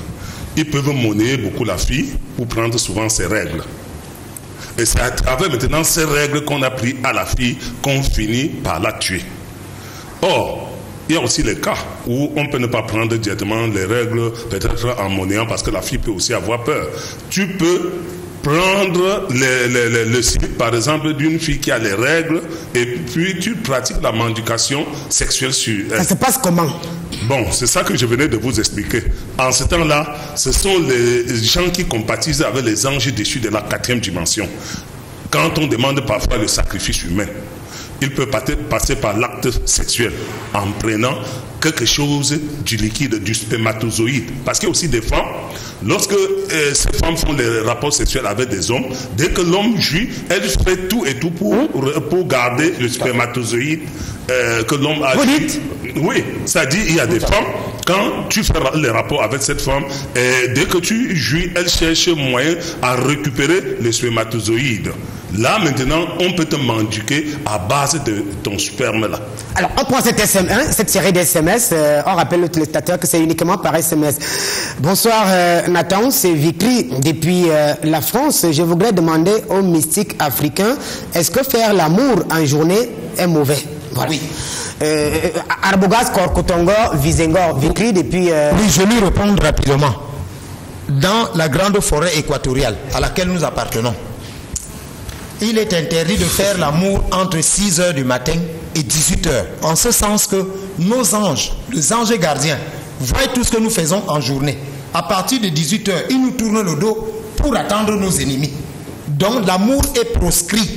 ils peuvent monnayer beaucoup la fille pour prendre souvent ses règles. Et c'est à travers maintenant ces règles qu'on a pris à la fille qu'on finit par la tuer. Or, il y a aussi les cas où on peut ne pas prendre directement les règles, peut-être en monnayant, parce que la fille peut aussi avoir peur. Tu peux prendre le slip, par exemple, d'une fille qui a les règles, et puis tu pratiques la manducation sexuelle sur elle. Ça se passe comment? Bon, c'est ça que je venais de vous expliquer. En ce temps-là, ce sont les gens qui compatissent avec les anges déchus de la 4e dimension. Quand on demande parfois le sacrifice humain, il peut passer par l'acte sexuel en prenant quelque chose du liquide, du spermatozoïde. Parce qu'il y a aussi des femmes, lorsque ces femmes font des rapports sexuels avec des hommes, dès que l'homme jouit, elle fait tout et tout pour garder le spermatozoïde que l'homme a. Vous dites? Oui, ça dit, il y a des femmes, quand tu fais les rapports avec cette femme, dès que tu jouis, elle cherche moyen à récupérer le spermatozoïde. Là, maintenant, on peut te manduquer à base de ton sperme là. Alors, on prend cette série d'SMS. On rappelle aux téléspectateurs que c'est uniquement par SMS. Bonsoir, Nathan. C'est Vicry depuis la France. Je voudrais demander aux mystiques africains, est-ce que faire l'amour en journée est mauvais? Voilà. Oui. Arbogast, Korkotongo, Visengor, Vicry depuis... Oui, je lui réponds rapidement. Dans la grande forêt équatoriale à laquelle nous appartenons, il est interdit de faire l'amour entre 6 h du matin et 18 h. En ce sens que nos anges, les anges gardiens, voient tout ce que nous faisons en journée. À partir de 18 h, ils nous tournent le dos pour attendre nos ennemis. Donc l'amour est proscrit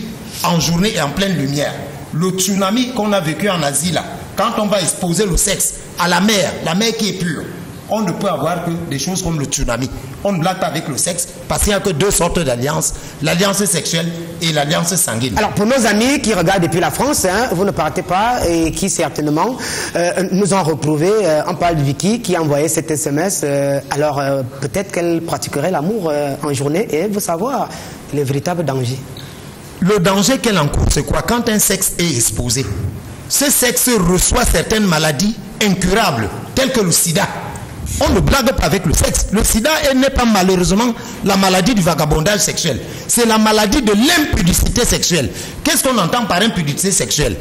en journée et en pleine lumière. Le tsunami qu'on a vécu en Asie là, quand on va exposer le sexe à la mer qui est pure, on ne peut avoir que des choses comme le tsunami. On ne blague pas avec le sexe parce qu'il n'y a que 2 sortes d'alliances, l'alliance sexuelle et l'alliance sanguine. Alors pour nos amis qui regardent depuis la France, vous ne partez pas et qui certainement nous ont retrouvé, on parle de Vicky qui a envoyé cet SMS, alors peut-être qu'elle pratiquerait l'amour en journée et elle veut savoir les véritables dangers. Le danger qu'elle encourt, c'est quoi? Quand un sexe est exposé, ce sexe reçoit certaines maladies incurables, telles que le sida. On ne blague pas avec le sexe. Le sida n'est pas malheureusement la maladie du vagabondage sexuel. C'est la maladie de l'impudicité sexuelle. Qu'est-ce qu'on entend par impudicité sexuelle?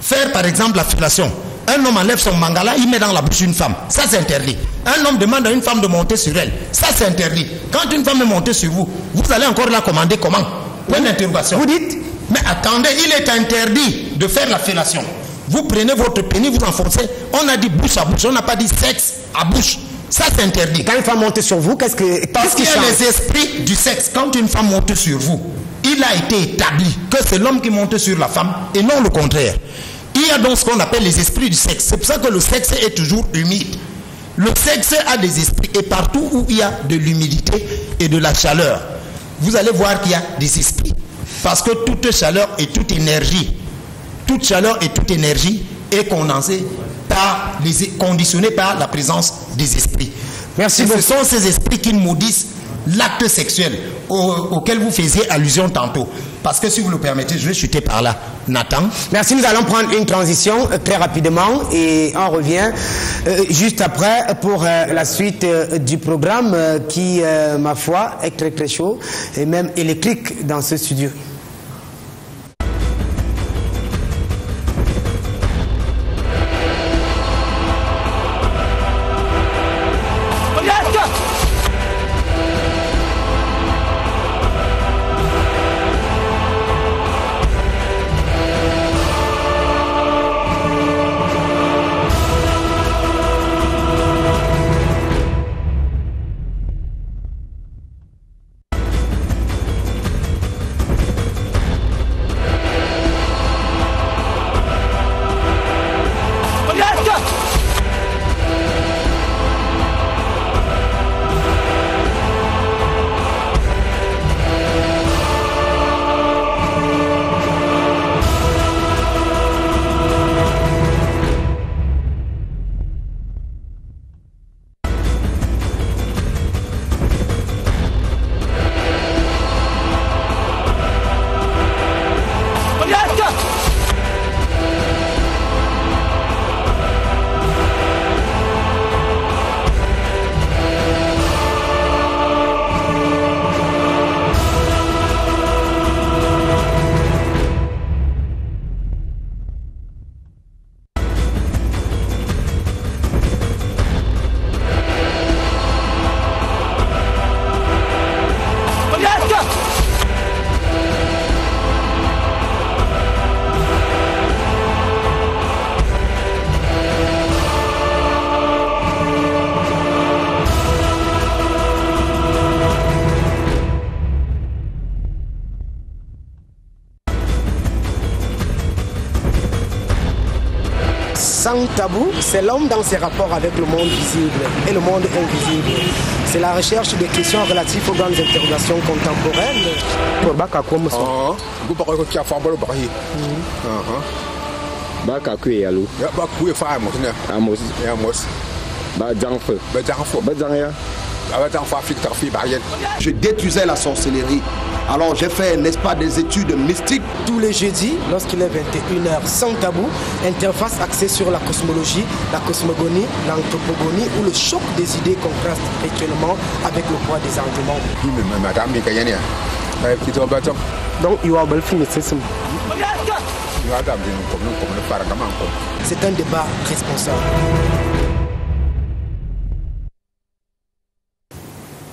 Faire par exemple la fellation. Un homme enlève son mangala, il met dans la bouche d'une femme. Ça c'est interdit. Un homme demande à une femme de monter sur elle. Ça c'est interdit. Quand une femme est montée sur vous, vous allez encore la commander comment? Point d'interrogation. Vous dites? Mais attendez, il est interdit de faire la fellation. Vous prenez votre pénis, vous enfoncez. On a dit bouche à bouche, on n'a pas dit sexe à bouche. Ça c'est interdit. Quand une femme monte sur vous, qu'est-ce que... Parce qu'il y a les esprits du sexe. Quand une femme monte sur vous, il a été établi que c'est l'homme qui monte sur la femme et non le contraire. Il y a donc ce qu'on appelle les esprits du sexe. C'est pour ça que le sexe est toujours humide. Le sexe a des esprits et partout où il y a de l'humidité et de la chaleur, vous allez voir qu'il y a des esprits. Parce que toute chaleur et toute énergie est conditionnée par la présence des esprits. Merci et beaucoup. Ce sont ces esprits qui maudissent l'acte sexuel auquel vous faisiez allusion tantôt. Parce que si vous le permettez, je vais chuter par là. Nathan. Merci, nous allons prendre une transition très rapidement et on revient juste après pour la suite du programme qui, ma foi, est très très chaud et même électrique dans ce studio. sans tabou, c'est l'homme dans ses rapports avec le monde visible et le monde invisible. C'est la recherche des questions relatives aux grandes interrogations contemporaines. Je détruisais la sorcellerie. Alors j'ai fait, n'est-ce pas, des études mystiques. Tous les jeudis, lorsqu'il est 21h, sans tabou, interface axée sur la cosmologie, la cosmogonie, l'anthropogonie, où le choc des idées contraste actuellement avec le poids des arguments. Donc, il y a un mysticisme. C'est un débat responsable.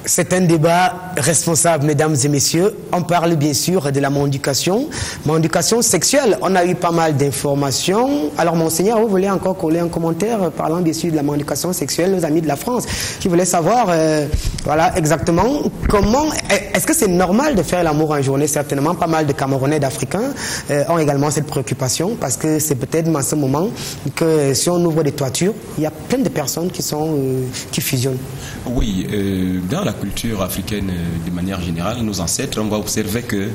C'est un débat responsable, mesdames et messieurs. On parle bien sûr de la mendication sexuelle. On a eu pas mal d'informations. Alors, monseigneur, vous voulez encore coller un commentaire parlant bien sûr de la mendication sexuelle, nos amis de la France, qui voulaient savoir, voilà, exactement comment, est-ce que c'est normal de faire l'amour en journée? Certainement, pas mal de Camerounais, d'Africains ont également cette préoccupation, parce que c'est peut-être dans ce moment que si on ouvre des toitures, il y a plein de personnes qui fusionnent. Oui, dans la culture africaine de manière générale, nos ancêtres, on va observer que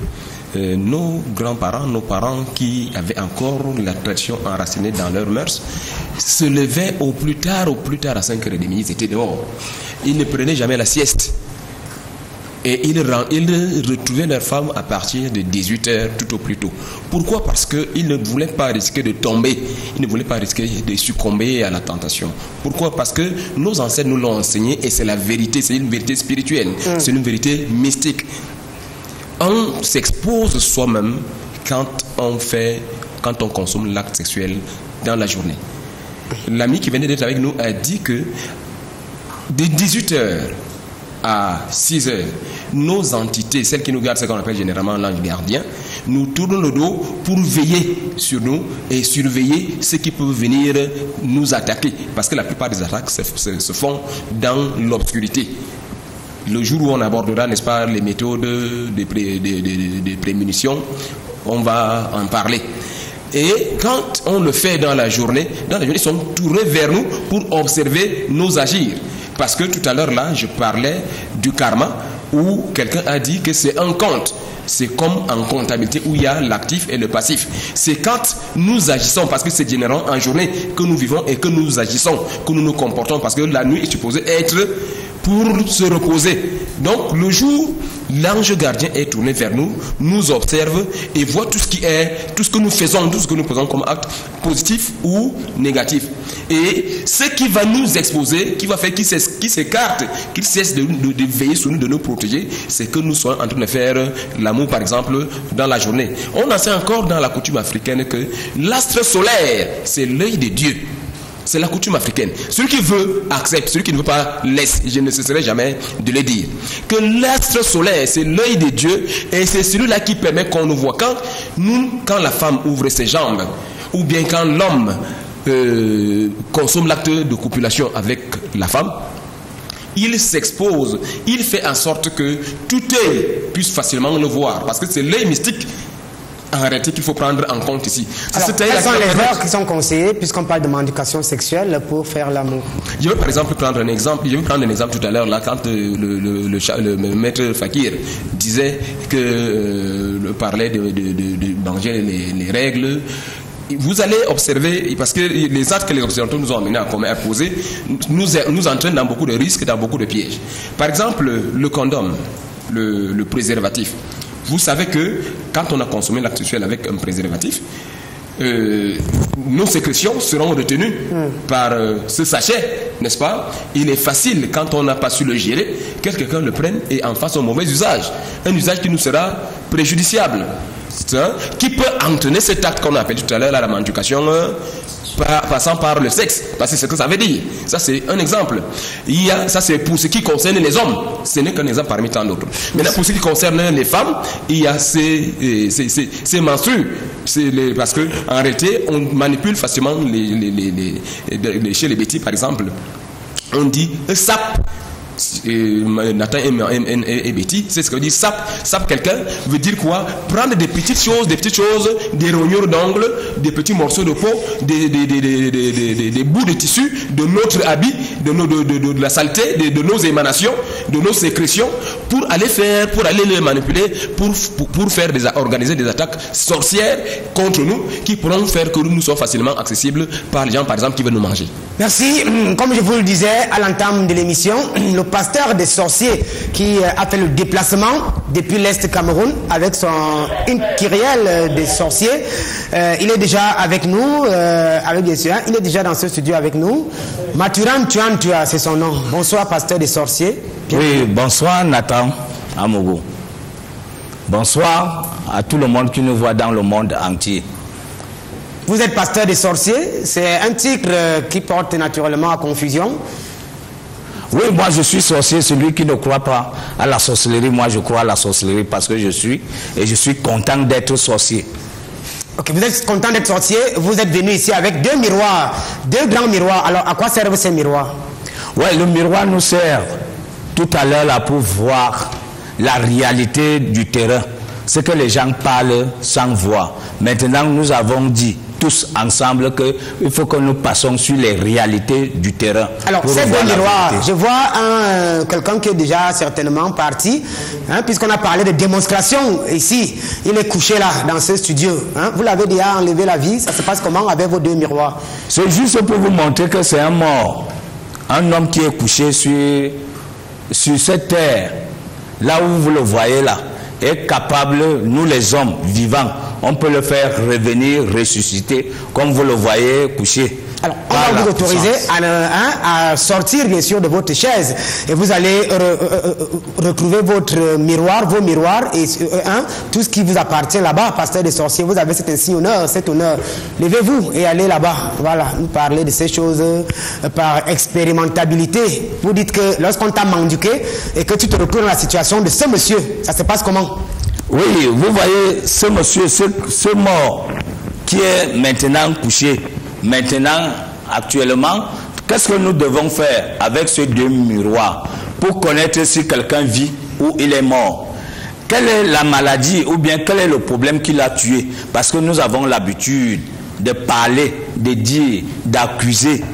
nos grands-parents, nos parents qui avaient encore la tradition enracinée dans leurs mœurs, se levaient au plus tard à 5h30, ils étaient dehors. Ils ne prenaient jamais la sieste. Et ils retrouvaient leur femme à partir de 18h tout au plus tôt. Pourquoi? Parce qu'ils ne voulaient pas risquer de tomber. Ils ne voulaient pas risquer de succomber à la tentation. Pourquoi? Parce que nos ancêtres nous l'ont enseigné et c'est la vérité, c'est une vérité spirituelle, c'est une vérité mystique. On s'expose soi-même quand on consomme l'acte sexuel dans la journée. L'ami qui venait d'être avec nous a dit que de 18h à 6h, nos entités, celles qui nous gardent, ce qu'on appelle généralement l'ange gardien, nous tournent le dos pour veiller sur nous et surveiller ce qui peut venir nous attaquer. Parce que la plupart des attaques se font dans l'obscurité. Le jour où on abordera, n'est-ce pas, les méthodes de prémunition, on va en parler. Et quand on le fait dans la journée, ils sont tournés vers nous pour observer nos agirs. Parce que tout à l'heure, là, je parlais du karma, où quelqu'un a dit que c'est un compte. C'est comme en comptabilité où il y a l'actif et le passif. C'est quand nous agissons, parce que c'est généralement en journée que nous vivons et que nous agissons, que nous nous comportons, parce que la nuit est supposée être pour se reposer. Donc le jour, l'ange gardien est tourné vers nous, nous observe et voit tout ce que nous faisons, tout ce que nous faisons comme acte positif ou négatif. Et ce qui va nous exposer, qui va faire qu'il s'écarte, qu'il cesse de veiller sur nous, de nous protéger, c'est que nous soyons en train de faire l'amour, par exemple, dans la journée. On enseigne encore dans la coutume africaine que l'astre solaire, c'est l'œil de Dieu. C'est la coutume africaine. Celui qui veut, accepte. Celui qui ne veut pas, laisse. Je ne cesserai jamais de le dire. Que l'astre solaire, c'est l'œil de Dieu et c'est celui-là qui permet qu'on nous voit. Quand la femme ouvre ses jambes, ou bien quand l'homme consomme l'acte de copulation avec la femme, il s'expose, il fait en sorte que tout œil puisse facilement le voir. Parce que c'est l'œil mystique en réalité qu'il faut prendre en compte ici. Alors, quelles sont les heures qui sont conseillées puisqu'on parle de mendication sexuelle pour faire l'amour? Je vais par exemple prendre un exemple. Je vais prendre un exemple tout à l'heure là quand le maître Fakir disait que parlait de manger les règles. Vous allez observer, parce que les actes que les occidentaux nous ont amenés à poser nous entraînent dans beaucoup de risques, dans beaucoup de pièges. Par exemple, le condom, le préservatif. Vous savez que quand on a consommé l'acte sexuel avec un préservatif, nos sécrétions seront retenues par ce sachet, n'est-ce pas? Il est facile, quand on n'a pas su le gérer, que quelqu'un le prenne et en fasse un mauvais usage. Un usage qui nous sera préjudiciable. Qui peut entraîner cet acte qu'on a appelé tout à l'heure la mendication, passant par le sexe, parce que c'est ce que ça veut dire. Ça c'est un exemple. Ça c'est pour ce qui concerne les hommes, ce n'est qu'un exemple parmi tant d'autres. Maintenant pour ce qui concerne les femmes, il y a ces menstrues, parce que en réalité on manipule facilement chez les bêtis par exemple, on dit sap. Nathan et Betty, c'est ce que veut dire sape quelqu'un, veut dire quoi? Prendre des petites choses, des rognures d'ongles, des petits morceaux de peau, des bouts de tissu, de notre habit, de la saleté, de nos émanations, de nos sécrétions, pour aller les manipuler, pour organiser des attaques sorcières contre nous, qui pourront faire que nous soyons facilement accessibles par les gens, par exemple, qui veulent nous manger. Merci. Comme je vous le disais à l'entame de l'émission, le pasteur des sorciers qui a fait le déplacement depuis l'Est Cameroun avec une kyrielle des sorciers, il est déjà avec nous, il est déjà dans ce studio avec nous. Mathuram Tuantua, c'est son nom. Bonsoir, pasteur des sorciers. Oui, bonsoir Nathan Amogo. Bonsoir à tout le monde qui nous voit dans le monde entier. Vous êtes pasteur des sorciers, c'est un titre qui porte naturellement à confusion. Oui, moi je suis sorcier, celui qui ne croit pas à la sorcellerie, moi je crois à la sorcellerie parce que je suis content d'être sorcier. Ok, vous êtes content d'être sorcier, vous êtes venu ici avec deux grands miroirs. Alors à quoi servent ces miroirs? Oui, le miroir nous sert tout à l'heure là pour voir la réalité du terrain, ce que les gens parlent sans voir. Maintenant nous avons dit tous ensemble qu'il faut que nous passions sur les réalités du terrain. Alors, ces deux miroirs, je vois quelqu'un qui est déjà certainement parti, puisqu'on a parlé de démonstration ici. Il est couché là, dans ce studio. Vous l'avez déjà enlevé la vie. Ça se passe comment avec vos deux miroirs? C'est juste pour vous montrer que c'est un mort. Un homme qui est couché sur cette terre, là où vous le voyez là, est capable, nous les hommes vivants, on peut le faire revenir, ressusciter, comme vous le voyez couché. Alors, on va vous autoriser à sortir bien sûr de votre chaise et vous allez retrouver vos miroirs et tout ce qui vous appartient là-bas, pasteur des sorciers. Vous avez cet honneur. Levez-vous et allez là-bas. Voilà, nous parler de ces choses par expérimentabilité. Vous dites que lorsqu'on t'a mendiqué et que tu te retrouves dans la situation de ce monsieur, ça se passe comment? Oui, vous voyez ce monsieur, ce mort qui est maintenant couché. Maintenant, actuellement, qu'est-ce que nous devons faire avec ces deux miroirs pour connaître si quelqu'un vit ou il est mort? Quelle est la maladie ou bien quel est le problème qui l'a tué? Parce que nous avons l'habitude de parler, de dire, d'accuser,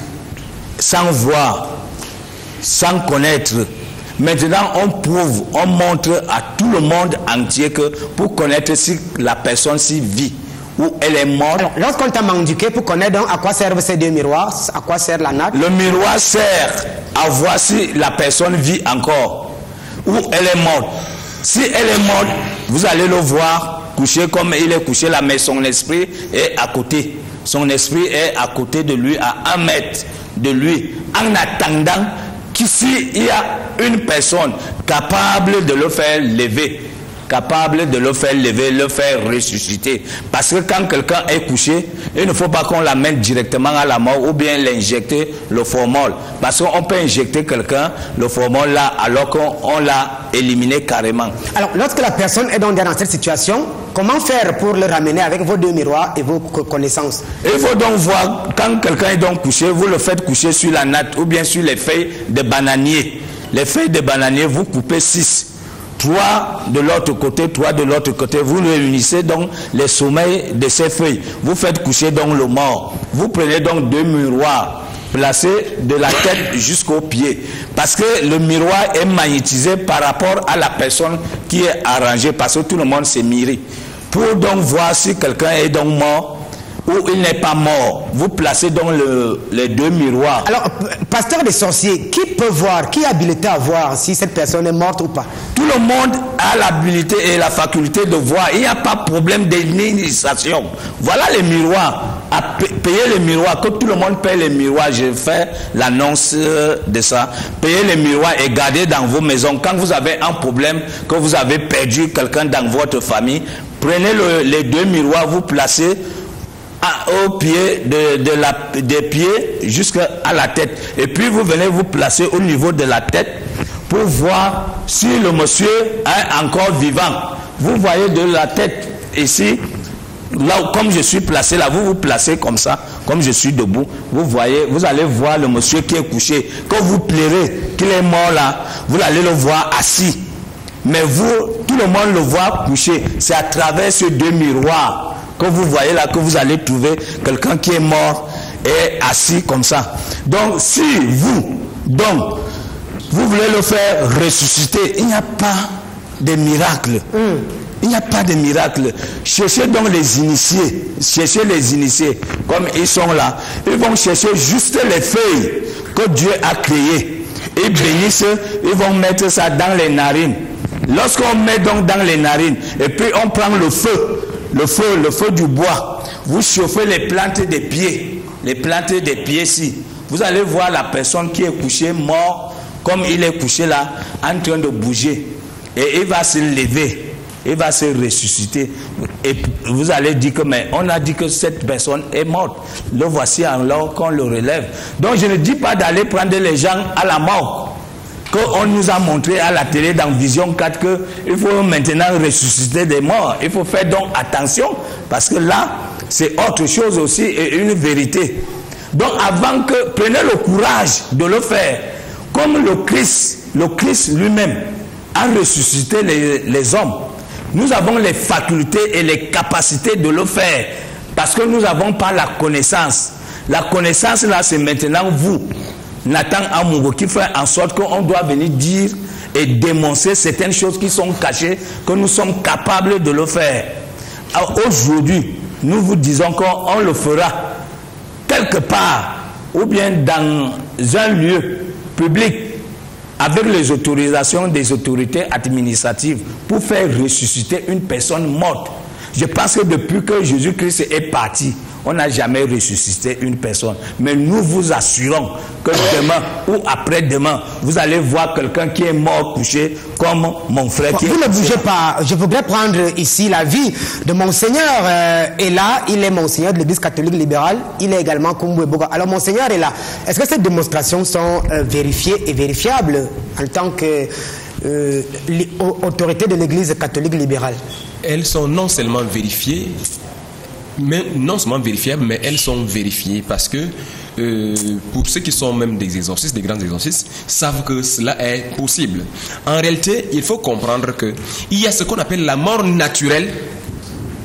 sans voir, sans connaître. Maintenant, on prouve, on montre à tout le monde entier que pour connaître si la personne s'y vit ou elle est morte. Alors, lorsqu'on t'a mendiqué, pour connaître donc à quoi servent ces deux miroirs, à quoi sert la natte? Le miroir sert à voir si la personne vit encore ou elle est morte. Si elle est morte, vous allez le voir couché comme il est couché là, mais son esprit est à côté. Son esprit est à côté de lui, à 1 mètre de lui, en attendant qu'ici il y a une personne capable de le faire lever. Capable de le faire lever, le faire ressusciter. Parce que quand quelqu'un est couché, il ne faut pas qu'on l'amène directement à la mort ou bien l'injecter le formol. Parce qu'on peut injecter quelqu'un, le formol là, alors qu'on l'a éliminé carrément. Alors, lorsque la personne est donc dans cette situation, comment faire pour le ramener avec vos deux miroirs et vos connaissances? Il faut donc voir, quand quelqu'un est donc couché, vous le faites coucher sur la natte ou bien sur les feuilles de bananier. Les feuilles de bananier, vous coupez 6. 3 de l'autre côté, 3 de l'autre côté. Vous réunissez donc les sommets de ces feuilles. Vous faites coucher donc le mort. Vous prenez donc 2 miroirs placés de la tête jusqu'aux pieds. Parce que le miroir est magnétisé par rapport à la personne qui est arrangée. Parce que tout le monde s'est miré. Pour donc voir si quelqu'un est donc mort ou il n'est pas mort. Vous placez donc les 2 miroirs. Alors, pasteur des sorciers, qui peut voir, qui est habilité à voir si cette personne est morte ou pas? Tout le monde a l'habilité et la faculté de voir. Il n'y a pas de problème d'initiation. Voilà les miroirs. À payer les miroirs, que tout le monde paye les miroirs. Je fais l'annonce de ça. Payez les miroirs et gardez dans vos maisons. Quand vous avez un problème, que vous avez perdu quelqu'un dans votre famille, prenez les 2 miroirs, vous placez au pied des pieds jusqu'à la tête. Et puis vous venez vous placer au niveau de la tête pour voir si le monsieur est encore vivant. Vous voyez de la tête ici là, comme je suis placé là, vous vous placez comme ça, comme je suis debout, vous voyez, vous allez voir le monsieur qui est couché. Quand vous plairez qu'il est mort là, vous allez le voir assis. Mais vous, tout le monde le voit couché. C'est à travers ces deux miroirs que vous voyez là que vous allez trouver quelqu'un qui est mort et assis comme ça. Donc, si vous voulez le faire ressusciter, il n'y a pas de miracle. Il n'y a pas de miracle. Cherchez donc les initiés. Cherchez les initiés. Comme ils sont là, ils vont chercher juste les feuilles que Dieu a créées. Ils bénissent, ils vont mettre ça dans les narines. Lorsqu'on met donc dans les narines, et puis on prend le feu du bois, vous chauffez les plantes des pieds. Les plantes des pieds-ci. Vous allez voir la personne qui est couchée, mort, comme il est couché là, en train de bouger. Et il va se lever. Il va se ressusciter. Et vous allez dire que, mais on a dit que cette personne est morte. Le voici alors qu'on le relève. Donc je ne dis pas d'aller prendre les gens à la mort. Qu'on nous a montré à la télé dans Vision 4 qu'il faut maintenant ressusciter des morts. Il faut faire donc attention. Parce que là, c'est autre chose aussi et une vérité. Donc avant que, prenez le courage de le faire. Comme le Christ lui-même a ressuscité les hommes. Nous avons les facultés et les capacités de le faire. Parce que nous n'avons pas la connaissance. La connaissance là, c'est maintenant vous, Nathan Amouro, qui fait en sorte qu'on doit venir dire et démontrer certaines choses qui sont cachées, que nous sommes capables de le faire. Aujourd'hui, nous vous disons qu'on le fera quelque part ou bien dans un lieu public avec les autorisations des autorités administratives pour faire ressusciter une personne morte. Je pense que depuis que Jésus-Christ est parti, on n'a jamais ressuscité une personne. Mais nous vous assurons que demain ou après-demain, vous allez voir quelqu'un qui est mort couché comme mon frère qui est... Vous ne bougez pas. Je voudrais prendre ici la vie de Monseigneur. Et là, il est Monseigneur de l'Église catholique libérale. Il est également Kumbwe Boga. Alors, Monseigneur est là. Est-ce que ces démonstrations sont vérifiées et vérifiables en tant que autorité de l'Église catholique libérale? Elles sont non seulement vérifiées, mais non seulement vérifiables, mais elles sont vérifiées parce que pour ceux qui sont même des exorcistes, des grands exorcistes, savent que cela est possible. En réalité, il faut comprendre que il y a ce qu'on appelle la mort naturelle,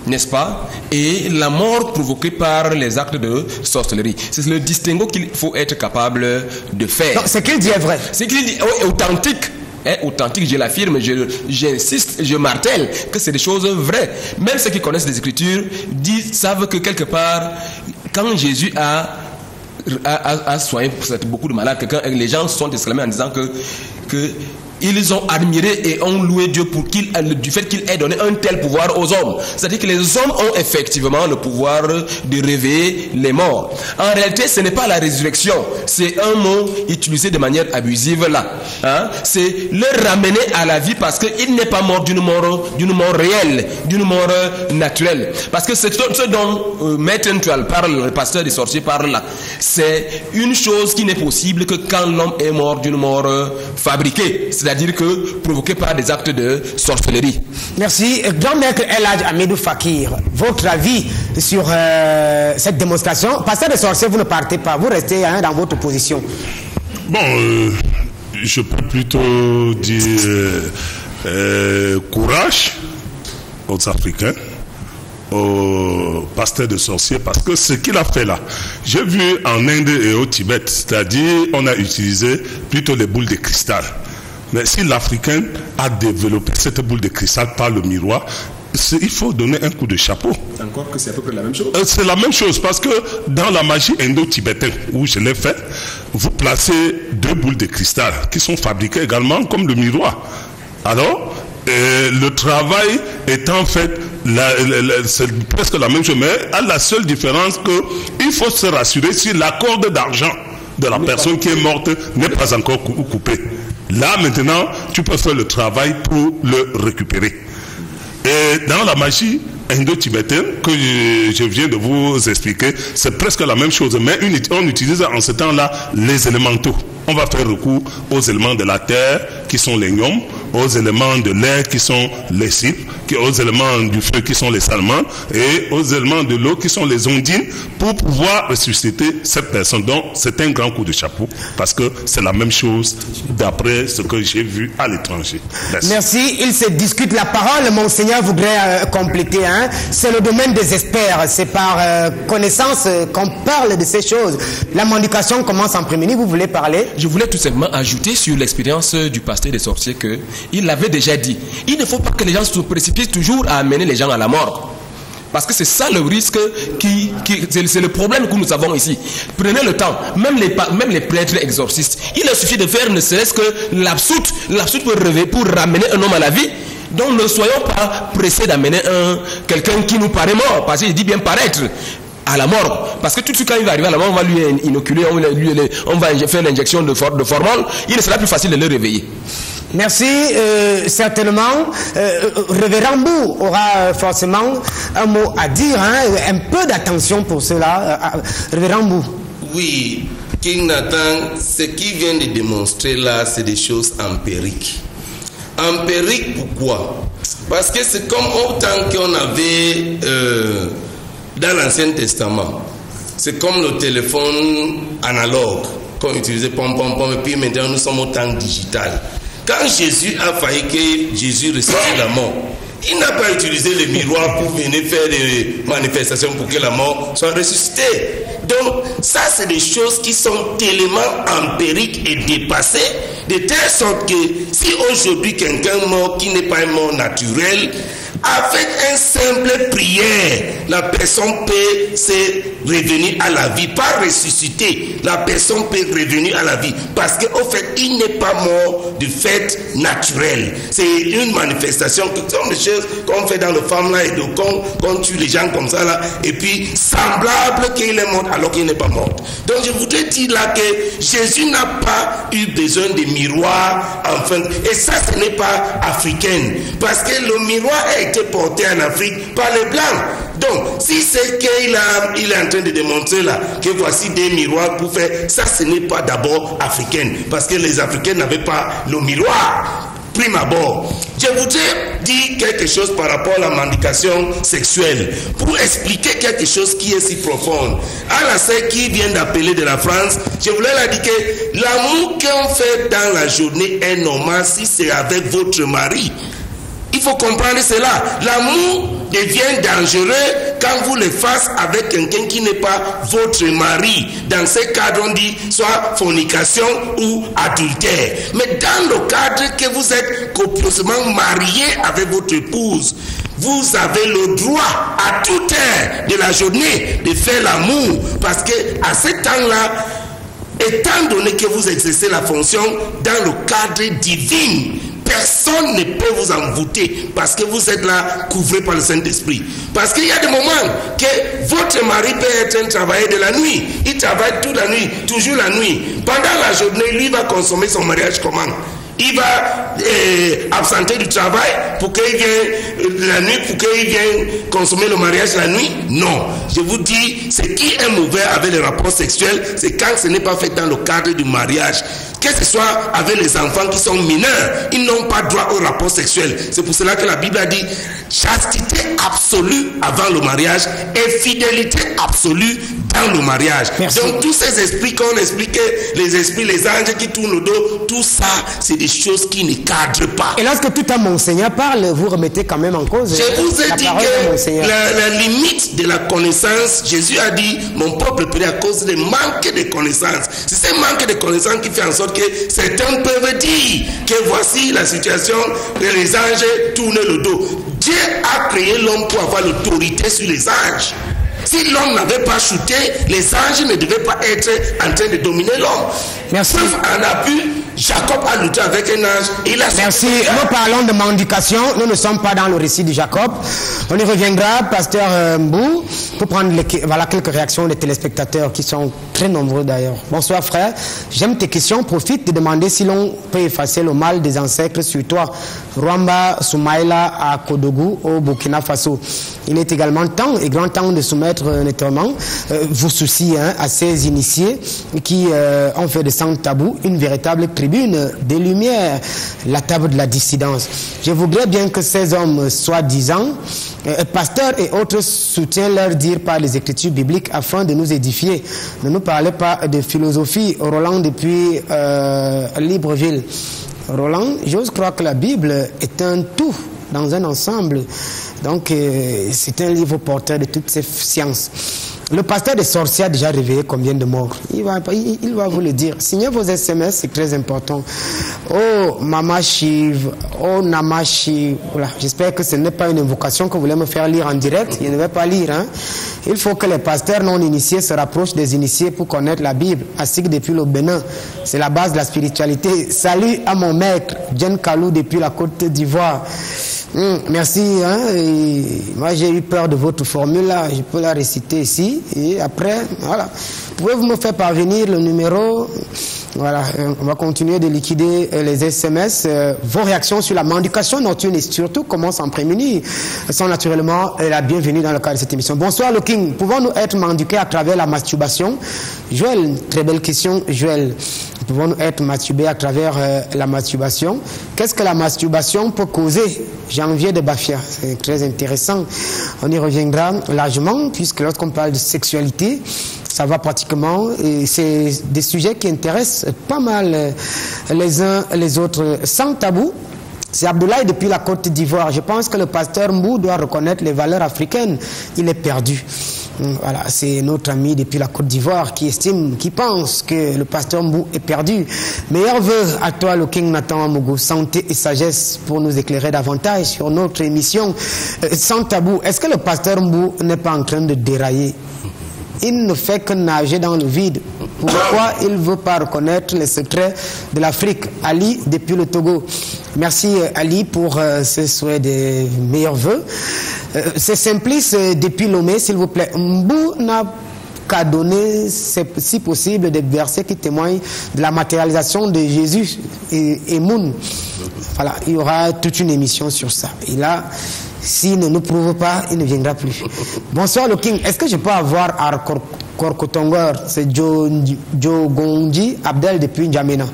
n'est-ce pas, et la mort provoquée par les actes de sorcellerie. C'est le distinguo qu'il faut être capable de faire. Donc, ce qu'il dit est vrai. Ce qu'il dit est authentique. Est authentique, je l'affirme, j'insiste, je martèle que c'est des choses vraies. Même ceux qui connaissent les Écritures savent que quelque part, quand Jésus a soigné beaucoup de malades, les gens sont exclamés en disant que ils ont admiré et ont loué Dieu du fait qu'il ait donné un tel pouvoir aux hommes. C'est-à-dire que les hommes ont effectivement le pouvoir de réveiller les morts. En réalité, ce n'est pas la résurrection. C'est un mot utilisé de manière abusive là. Hein? C'est le ramener à la vie parce qu'il n'est pas mort d'une mort réelle, d'une mort naturelle. Parce que ce dont Maître Ntual parle, le pasteur des sorciers parle là, c'est une chose qui n'est possible que quand l'homme est mort d'une mort fabriquée. C'est-à-dire que provoqué par des actes de sorcellerie. Merci. Grand Maître El Hadj Hamidou Fakir, votre avis sur cette démonstration? Pasteur des sorciers, vous ne partez pas, vous restez dans votre position. Bon, je peux plutôt dire courage aux Africains, au pasteur de sorciers, parce que ce qu'il a fait là, j'ai vu en Inde et au Tibet, c'est-à-dire on a utilisé plutôt les boules de cristal. Mais si l'Africain a développé cette boule de cristal par le miroir, il faut donner un coup de chapeau. Encore que c'est à peu près la même chose. C'est la même chose parce que dans la magie indo-tibétaine où je l'ai fait, vous placez deux boules de cristal qui sont fabriquées également comme le miroir. Alors, le travail est en fait c'est presque la même chose, mais à la seule différence qu'il faut se rassurer si la corde d'argent de la personne qui est morte n'est pas encore coupée. Là, maintenant, tu peux faire le travail pour le récupérer. Et dans la magie indo-tibétaine que je viens de vous expliquer, c'est presque la même chose, mais on utilise en ce temps-là les élémentaux. On va faire recours aux éléments de la terre qui sont les gnomes, aux éléments de l'air qui sont les cypres, aux éléments du feu qui sont les Salmans et aux éléments de l'eau qui sont les Ondines pour pouvoir ressusciter cette personne. Donc c'est un grand coup de chapeau parce que c'est la même chose d'après ce que j'ai vu à l'étranger. Merci. Il se discute la parole. Monseigneur voudrait compléter. Hein. C'est le domaine des experts. C'est par connaissance qu'on parle de ces choses. La mendication commence en premier. Vous voulez parler? Je voulais tout simplement ajouter sur l'expérience du pasteur des sorciers qu'il l'avait déjà dit. Il ne faut pas que les gens se précipitent toujours à amener les gens à la mort. Parce que c'est ça le risque, c'est le problème que nous avons ici. Prenez le temps, même les prêtres exorcistes, il leur suffit de faire ne serait-ce que l'absoute pour ramener un homme à la vie. Donc ne soyons pas pressés d'amener quelqu'un qui nous paraît mort, parce qu'il dit bien paraître à la mort. Parce que tout de suite quand il va arriver à la mort, on va lui inoculer, on va faire l'injection de formol, il sera plus facile de le réveiller. Merci. Certainement, Révérend Mbou aura forcément un mot à dire. Hein, un peu d'attention pour cela. Révérend Mbou. Oui, King Nathan, ce qu'il vient de démontrer là, c'est des choses empiriques. Empiriques pourquoi? Parce que c'est comme autant qu'on avait dans l'Ancien Testament. C'est comme le téléphone analogue qu'on utilisait pom pom pom, et puis maintenant nous sommes au temps digital. Quand Jésus a failli que Jésus ressuscite la mort, il n'a pas utilisé le miroir pour venir faire des manifestations pour que la mort soit ressuscitée. Donc, ça, c'est des choses qui sont tellement empiriques et dépassées, de telle sorte que si aujourd'hui quelqu'un mort qui n'est pas un mort naturel, avec une simple prière, la personne peut se revenir à la vie, pas ressusciter, la personne peut revenir à la vie, parce qu'au fait, il n'est pas mort du fait naturel. C'est une manifestation, ce sont des choses qu'on fait dans le Family et qu'on tue les gens comme ça là, et puis semblable qu'il est mort alors qu'il n'est pas mort. Donc je voudrais dire là que Jésus n'a pas eu besoin de miroir, enfin, et ça ce n'est pas africain, parce que le miroir est été porté en Afrique par les Blancs. Donc, si c'est qu'il est en train de démontrer là, que voici des miroirs pour faire, ça ce n'est pas d'abord africain, parce que les Africains n'avaient pas le miroir. Prime abord, je voudrais dire quelque chose par rapport à la mendication sexuelle, pour expliquer quelque chose qui est si profond. À la sœur qui vient d'appeler de la France, je voulais leur dire que l'amour qu'on fait dans la journée est normal si c'est avec votre mari. Il faut comprendre cela. L'amour devient dangereux quand vous le faites avec quelqu'un qui n'est pas votre mari. Dans ce cadre, on dit soit fornication ou adultère. Mais dans le cadre que vous êtes copieusement marié avec votre épouse, vous avez le droit à toute heure de la journée de faire l'amour. Parce que à ce temps-là, étant donné que vous exercez la fonction dans le cadre divin, personne ne peut vous envoûter parce que vous êtes là couvré par le Saint-Esprit. Parce qu'il y a des moments que votre mari peut être un travailleur de la nuit. Il travaille toute la nuit, toujours la nuit. Pendant la journée, lui va consommer son mariage comment? Il va absenter du travail pour qu'il vienne la nuit, pour qu'il vienne consommer le mariage la nuit? Non. Je vous dis, ce qui est mauvais avec les rapports sexuels, c'est quand ce n'est pas fait dans le cadre du mariage. Que ce soit avec les enfants qui sont mineurs, ils n'ont pas droit au rapport sexuel. C'est pour cela que la Bible a dit chastité absolue avant le mariage et fidélité absolue dans le mariage. Merci. Donc tous ces esprits qu'on expliquait, les esprits, les anges qui tournent le dos, tout ça, c'est des choses qui ne cadrent pas. Et lorsque tout un monseigneur parle, vous remettez quand même en cause. Je vous ai dit que la limite de la connaissance, Jésus a dit, mon peuple périt à cause du manque de connaissance. C'est ce manque de connaissance qui fait en sorte que certains peuvent dire que voici la situation, que les anges tournent le dos. Dieu a créé l'homme pour avoir l'autorité sur les anges. Si l'homme n'avait pas chuté, les anges ne devaient pas être en train de dominer l'homme. Merci. Sauf en appui, Jacob a lutté avec un ange. Il a Merci. Nous parlons de mendication. Nous ne sommes pas dans le récit de Jacob. On y reviendra, pasteur Mbou, pour prendre voilà, quelques réactions des téléspectateurs qui sont très nombreux d'ailleurs. Bonsoir frère. J'aime tes questions. Profite de demander si l'on peut effacer le mal des ancêtres sur toi. Rwamba Soumaïla à Kodougou au Burkina Faso. Il est également temps et grand temps de soumettre nettement vos soucis à ces initiés qui ont fait de sans tabou une véritable tribu tribune des Lumières, la table de la dissidence. Je voudrais bien que ces hommes soi-disant pasteurs et autres soutiennent leur dire par les écritures bibliques afin de nous édifier. Ne nous parlez pas de philosophie. Roland depuis Libreville. Roland, j'ose croire que la Bible est un tout dans un ensemble. Donc, c'est un livre porteur de toutes ces sciences. Le pasteur des sorciers a déjà réveillé combien de morts? Il va vous le dire. Signez vos SMS, c'est très important. Oh, Mama Shiv, oh, Nama Shiv. Voilà. J'espère que ce n'est pas une invocation que vous voulez me faire lire en direct. Je ne vais pas lire. Hein. Il faut que les pasteurs non initiés se rapprochent des initiés pour connaître la Bible. Ainsi que depuis le Bénin, c'est la base de la spiritualité. Salut à mon maître, Jen Kalou depuis la Côte d'Ivoire. Merci. Hein, moi, j'ai eu peur de votre formule là. Je peux la réciter ici. Et après, voilà. Pouvez-vous me faire parvenir le numéro? Voilà. On va continuer de liquider les SMS. Vos réactions sur la mendication nocturne et surtout comment s'en prémunir sont naturellement la bienvenue dans le cadre de cette émission. Bonsoir, le King. Pouvons-nous être mendiqués à travers la masturbation? Joël, très belle question, Joël. Pouvons-nous être masturbés à travers la masturbation? Qu'est-ce que la masturbation peut causer? Janvier de Bafia, c'est très intéressant. On y reviendra largement, puisque lorsqu'on parle de sexualité, ça va pratiquement, et c'est des sujets qui intéressent pas mal les uns les autres. Sans tabou, c'est Abdoulaye depuis la Côte d'Ivoire. Je pense que le pasteur Mbou doit reconnaître les valeurs africaines. Il est perdu. Voilà, c'est notre ami depuis la Côte d'Ivoire qui estime, qui pense que le pasteur Mbou est perdu. Meilleurs vœux à toi, le King Nathan Amougou, santé et sagesse pour nous éclairer davantage sur notre émission Sans tabou. Est-ce que le pasteur Mbou n'est pas en train de dérailler? Il ne fait que nager dans le vide. Pourquoi il ne veut pas reconnaître les secrets de l'Afrique? Ali, depuis le Togo. Merci Ali pour ce souhait des meilleurs vœux. C'est Simplice depuis Lomé, s'il vous plaît. Mbou n'a qu'à donner, si possible, des versets qui témoignent de la matérialisation de Jésus et Moun. Voilà, il y aura toute une émission sur ça. Et là, s'il ne nous prouve pas, il ne viendra plus. Bonsoir le King. Est-ce que je peux avoir Korkotongor? C'est Joe Gondi Abdel depuis N'Djamena.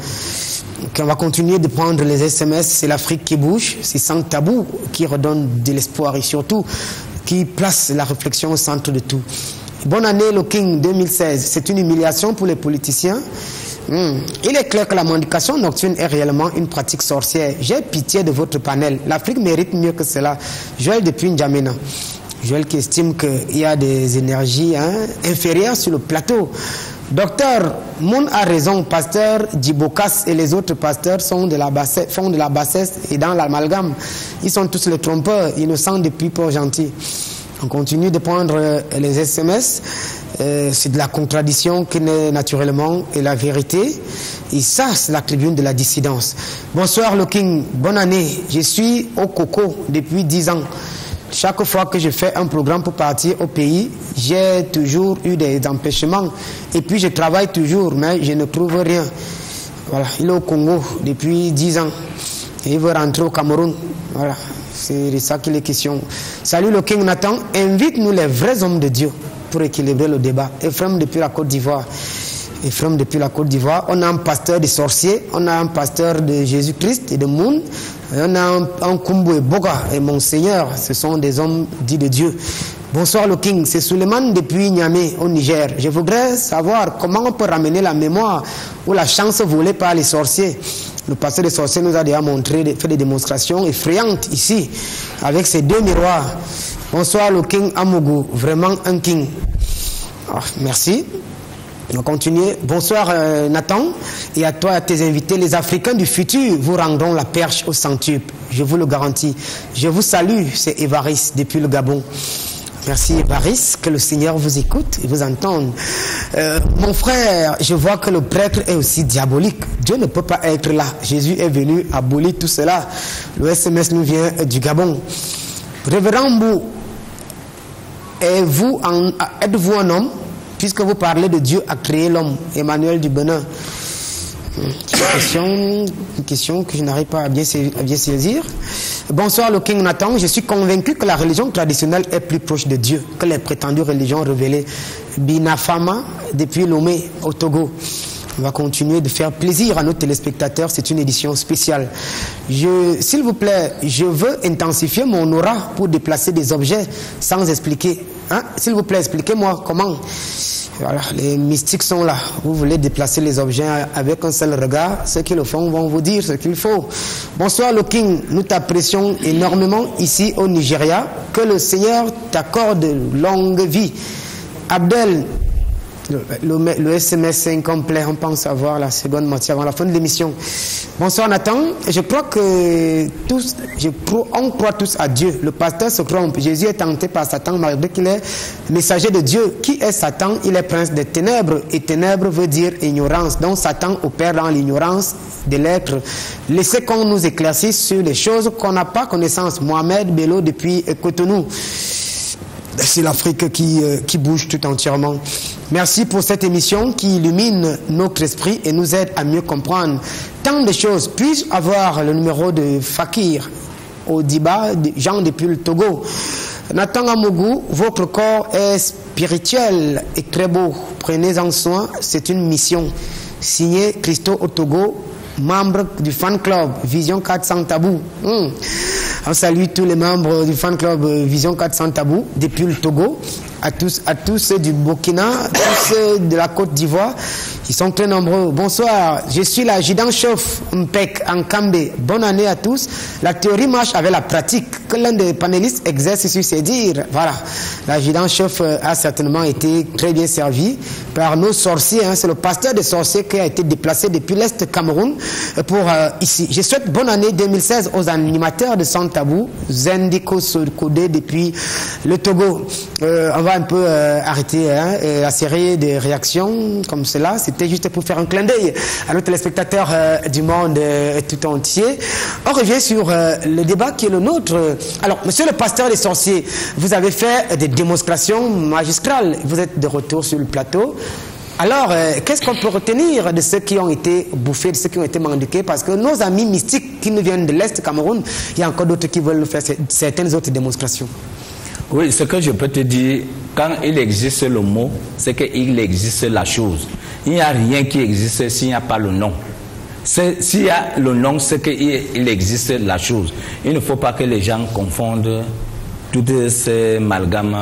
Okay, on va continuer de prendre les SMS. C'est l'Afrique qui bouge. C'est Sans tabou qui redonne de l'espoir et surtout qui place la réflexion au centre de tout. Bonne année le King 2016. C'est une humiliation pour les politiciens. Il est clair que la mendication nocturne est réellement une pratique sorcière. J'ai pitié de votre panel. L'Afrique mérite mieux que cela. Joël depuis N'Djamena. Joël qui estime qu'il y a des énergies inférieures sur le plateau. Docteur Moun a raison. Pasteur Djibokas et les autres pasteurs font de la bassesse et dans l'amalgame. Ils sont tous les trompeurs, innocents depuis pas gentils. On continue de prendre les SMS. C'est de la contradiction qui naît naturellement et la vérité. Et ça, c'est la tribune de la dissidence. Bonsoir le King, bonne année. Je suis au Coco depuis 10 ans. Chaque fois que je fais un programme pour partir au pays, j'ai toujours eu des empêchements. Et puis je travaille toujours, mais je ne trouve rien. Voilà, il est au Congo depuis 10 ans. Et il veut rentrer au Cameroun. Voilà, c'est de ça qu'il est question. Salut le King Nathan, invite-nous les vrais hommes de Dieu pour équilibrer le débat. Ephraim depuis la Côte d'Ivoire. Ephraim depuis la Côte d'Ivoire. On a un pasteur des sorciers, on a un pasteur de Jésus-Christ et de Moun, et on a un Kumbu et Boga et Monseigneur. Ce sont des hommes dits de Dieu. Bonsoir le King, c'est Suleiman depuis Niamey au Niger. Je voudrais savoir comment on peut ramener la mémoire ou la chance volée par les sorciers. Le pasteur des sorciers nous a déjà fait des démonstrations effrayantes ici, avec ces 2 miroirs. Bonsoir le King Amougou, vraiment un King. Oh, merci. On va continuer. Bonsoir Nathan, et à toi et à tes invités. Les Africains du futur vous rendront la perche au centuple, je vous le garantis. Je vous salue, c'est Évaris depuis le Gabon. Merci Évaris, que le Seigneur vous écoute et vous entende. Mon frère, je vois que le prêtre est aussi diabolique. Dieu ne peut pas être là. Jésus est venu abolir tout cela. Le SMS nous vient du Gabon. Révérend Mbou, êtes-vous un homme? Puisque vous parlez de Dieu a créé l'homme. Emmanuel du Bénin. Une question que je n'arrive pas à bien saisir. Bonsoir le King Nathan. Je suis convaincu que la religion traditionnelle est plus proche de Dieu que les prétendues religions révélées. Binafama depuis Lomé au Togo. On va continuer de faire plaisir à nos téléspectateurs. C'est une édition spéciale. S'il vous plaît, je veux intensifier mon aura pour déplacer des objets sans expliquer. Hein? S'il vous plaît, expliquez-moi comment. Voilà, les mystiques sont là. Vous voulez déplacer les objets avec un seul regard. Ceux qui le font vont vous dire ce qu'il faut. Bonsoir le King. Nous t'apprécions énormément ici au Nigeria. Que le Seigneur t'accorde longue vie. Abdel, le SMS est incomplet. On pense avoir la seconde moitié avant la fin de l'émission. Bonsoir Nathan. Je crois que on croit tous à Dieu. Le pasteur se trompe. Jésus est tenté par Satan malgré qu'il est messager de Dieu. Qui est Satan? Il est prince des ténèbres. Et ténèbres veut dire ignorance. Donc Satan opère dans l'ignorance des lettres. Laissez qu'on nous éclaircisse sur les choses qu'on n'a pas connaissance. Mohamed Bello depuis Cotonou. C'est l'Afrique qui bouge tout entièrement. Merci pour cette émission qui illumine notre esprit et nous aide à mieux comprendre tant de choses. Puis-je avoir le numéro de Fakir Odiba, Jean depuis le Togo? Nathan Amougou, votre corps est spirituel et très beau. Prenez-en soin, c'est une mission. Signé Christo au Togo, membre du fan club Vision 400 Tabou. On salue tous les membres du fan club Vision 400 Tabou depuis le Togo, à tous ceux du Burkina, tous ceux de la Côte d'Ivoire. Ils sont très nombreux. Bonsoir, je suis l'adjudant-chef Mpek Nkambe. Bonne année à tous. La théorie marche avec la pratique que l'un des panélistes exerce sur ses dires. Voilà, l'adjudant-chef a certainement été très bien servi par nos sorciers. C'est le pasteur des sorciers qui a été déplacé depuis l'Est Cameroun pour ici. Je souhaite bonne année 2016 aux animateurs de Sans Tabou, Zendiko Sokodé depuis le Togo. On va un peu arrêter la série de réactions comme cela. C'était juste pour faire un clin d'œil à nos téléspectateurs du monde tout entier. On revient sur le débat qui est le nôtre. Alors, monsieur le pasteur des sorciers, vous avez fait des démonstrations magistrales. Vous êtes de retour sur le plateau. Alors, qu'est-ce qu'on peut retenir de ceux qui ont été bouffés, de ceux qui ont été mendiqués? Parce que nos amis mystiques qui nous viennent de l'Est Cameroun, il y a encore d'autres qui veulent faire certaines autres démonstrations. Oui, ce que je peux te dire, quand il existe le mot, c'est qu'il existe la chose. Il n'y a rien qui existe s'il n'y a pas le nom. S'il y a le nom, c'est qu'il existe la chose. Il ne faut pas que les gens confondent toutes ces amalgames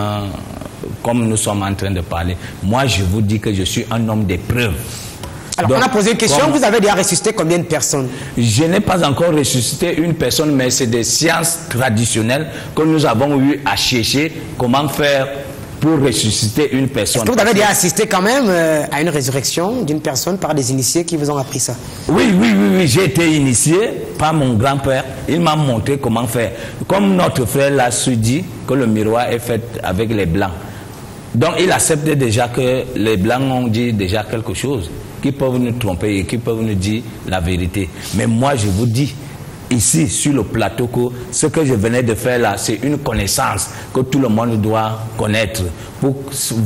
comme nous sommes en train de parler. Moi, je vous dis que je suis un homme des preuves. Alors, donc, on a posé une question. Vous avez déjà ressuscité combien de personnes? Je n'ai pas encore ressuscité une personne, mais c'est des sciences traditionnelles que nous avons eu à chercher comment faire pour ressusciter une personne. Est-ce que vous avez déjà assisté quand même à une résurrection d'une personne par des initiés qui vous ont appris ça? Oui, j'ai été initié par mon grand-père. Il m'a montré comment faire. Comme notre frère l'a su dit que le miroir est fait avec les blancs. Donc il accepte déjà que les blancs ont dit déjà quelque chose, qui peuvent nous tromper et qui peuvent nous dire la vérité. Mais moi je vous dis ici sur le plateau que ce que je venais de faire là, c'est une connaissance que tout le monde doit connaître pour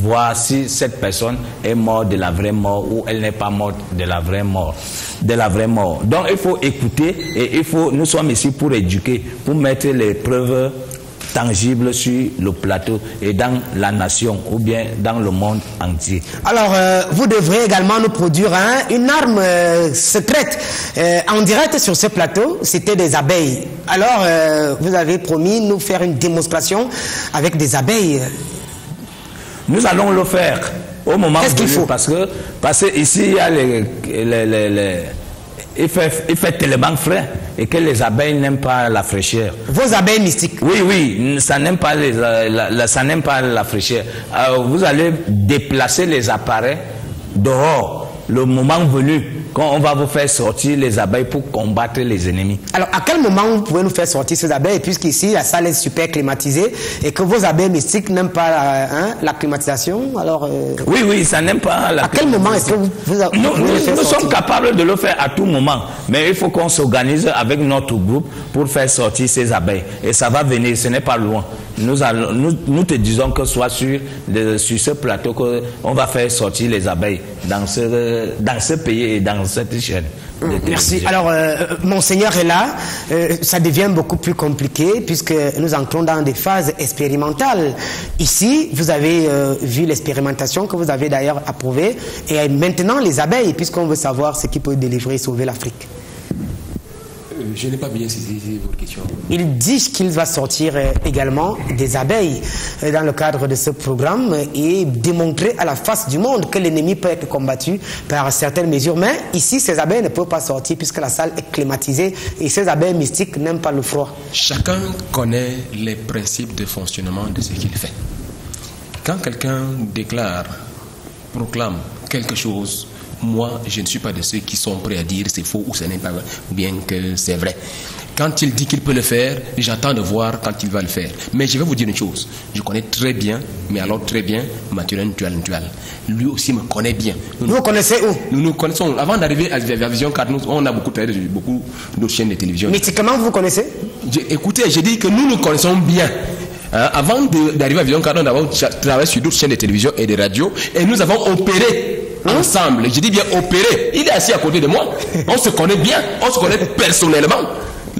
voir si cette personne est morte de la vraie mort ou elle n'est pas morte de la vraie mort. Donc il faut écouter et nous sommes ici pour éduquer, pour mettre les preuves tangible sur le plateau et dans la nation ou bien dans le monde entier. Alors, vous devrez également nous produire une arme secrète en direct sur ce plateau. C'était des abeilles. Alors, vous avez promis nous faire une démonstration avec des abeilles. Nous allons le faire au moment Qu'est-ce qu'il faut? Parce que ici, il y a il fait tellement frais et que les abeilles n'aiment pas la fraîcheur. Vos abeilles mystiques? Oui, ça n'aime pas la fraîcheur. Vous allez déplacer les appareils dehors, le moment venu, quand on va vous faire sortir les abeilles pour combattre les ennemis. Alors, à quel moment vous pouvez nous faire sortir ces abeilles, puisqu'ici, la salle est super climatisée et que vos abeilles mystiques n'aiment pas la climatisation? Alors, oui, ça n'aime pas la climatisation. À quel moment est-ce que nous sommes capables de le faire à tout moment, mais il faut qu'on s'organise avec notre groupe pour faire sortir ces abeilles. Et ça va venir, ce n'est pas loin. nous te disons que soit sur ce plateau qu'on va faire sortir les abeilles dans ce pays et dans cette chaîne. Merci. Alors, Monseigneur est là. Ça devient beaucoup plus compliqué puisque nous entrons dans des phases expérimentales. Ici, vous avez vu l'expérimentation que vous avez d'ailleurs approuvée. Et maintenant, les abeilles, puisqu'on veut savoir ce qui peut délivrer et sauver l'Afrique. Je n'ai pas bien saisi votre question. Il dit qu'il va sortir également des abeilles dans le cadre de ce programme et démontrer à la face du monde que l'ennemi peut être combattu par certaines mesures. Mais ici, ces abeilles ne peuvent pas sortir puisque la salle est climatisée et ces abeilles mystiques n'aiment pas le froid. Chacun connaît les principes de fonctionnement de ce qu'il fait. Quand quelqu'un déclare, proclame quelque chose, moi, je ne suis pas de ceux qui sont prêts à dire c'est faux ou ce n'est pas bien que c'est vrai. Quand il dit qu'il peut le faire, j'attends de voir quand il va le faire. Mais je vais vous dire une chose. Je connais très bien, mais alors très bien, Mathieu Ntual. Lui aussi me connaît bien. Vous connaissez où? Nous nous connaissons. Avant d'arriver à Vision 4, on a beaucoup travaillé sur beaucoup d'autres chaînes de télévision. Mythiquement, vous connaissez? Écoutez, j'ai dit que nous nous connaissons bien. Avant d'arriver à Vision 4, nous avons travaillé sur d'autres chaînes de télévision et de radio et nous avons opéré ensemble. Je dis bien opéré. Il est assis à côté de moi. On se connaît bien. On se connaît personnellement.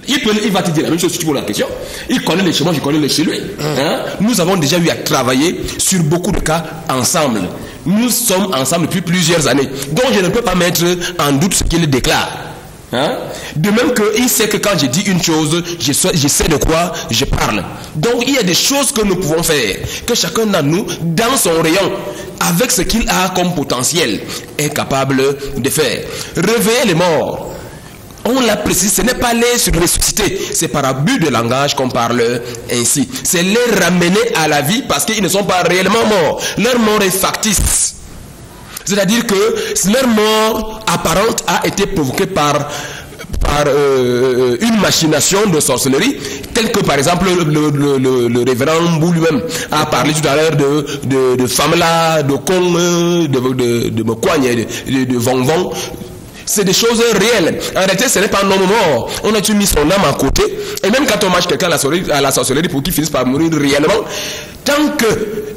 Il va te dire la même chose si tu poses la question. Il connaît les chez moi, je connais les chez lui. Nous avons déjà eu à travailler sur beaucoup de cas ensemble. Nous sommes ensemble depuis plusieurs années. Donc je ne peux pas mettre en doute ce qu'il déclare. De même qu'il sait que quand je dis une chose, je sais de quoi je parle. Donc il y a des choses que nous pouvons faire, que chacun d'entre nous, dans son rayon, avec ce qu'il a comme potentiel, est capable de faire. Réveiller les morts, on l'a précisé, ce n'est pas les ressusciter, c'est par abus de langage qu'on parle ainsi. C'est les ramener à la vie parce qu'ils ne sont pas réellement morts. Leur mort est factice. C'est-à-dire que leur mort apparente a été provoquée par une machination de sorcellerie, telle que par exemple le révérend Mbou lui-même a parlé tout à l'heure de Famla, de Kong, de Mekwagne, de Vongvong. C'est des choses réelles. En réalité, ce n'est pas un homme mort. On a mis son âme à côté. Et même quand on marche quelqu'un à la sorcellerie pour qu'il finisse par mourir réellement, tant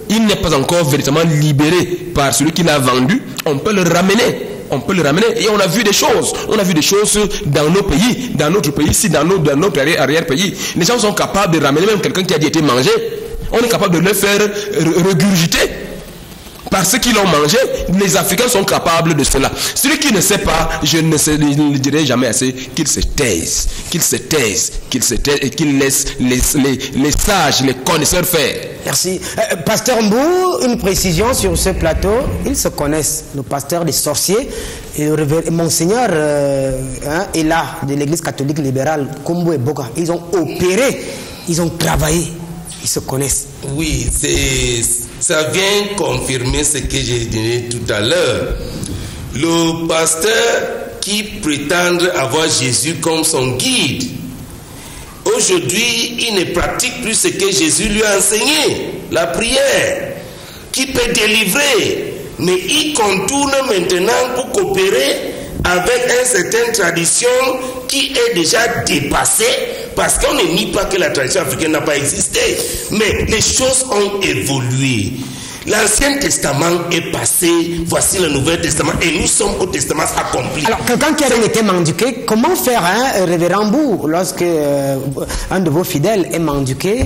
qu'il n'est pas encore véritablement libéré par celui qui l'a vendu, on peut le ramener. On peut le ramener. Et on a vu des choses. On a vu des choses dans nos pays, dans notre pays, ici, dans notre arrière-pays. Les gens sont capables de ramener même quelqu'un qui a été mangé. On est capable de le faire regurgiter. Parce qu'ils l'ont mangé, les Africains sont capables de cela. Celui qui ne sait pas, je ne dirai jamais assez, qu'il se taise, et qu'il laisse les sages, les connaisseurs faire. Merci. Pasteur Mbou, une précision sur ce plateau. Ils se connaissent, le pasteur des sorciers et le Monseigneur est là, de l'église catholique libérale, Kombo et Boka. Ils ont opéré, ils ont travaillé, ils se connaissent. Oui, ça vient confirmer ce que j'ai dit tout à l'heure. Le pasteur qui prétend avoir Jésus comme son guide, aujourd'hui, il ne pratique plus ce que Jésus lui a enseigné, la prière, qui peut délivrer, mais il contourne maintenant pour coopérer avec une certaine tradition qui est déjà dépassée, parce qu'on ne nie pas que la tradition africaine n'a pas existé, mais les choses ont évolué. L'Ancien Testament est passé, voici le Nouveau Testament, et nous sommes au Testament accompli. Alors, quelqu'un qui a été mendiqué, comment faire, révérend Mbou, lorsque un de vos fidèles est mendiqué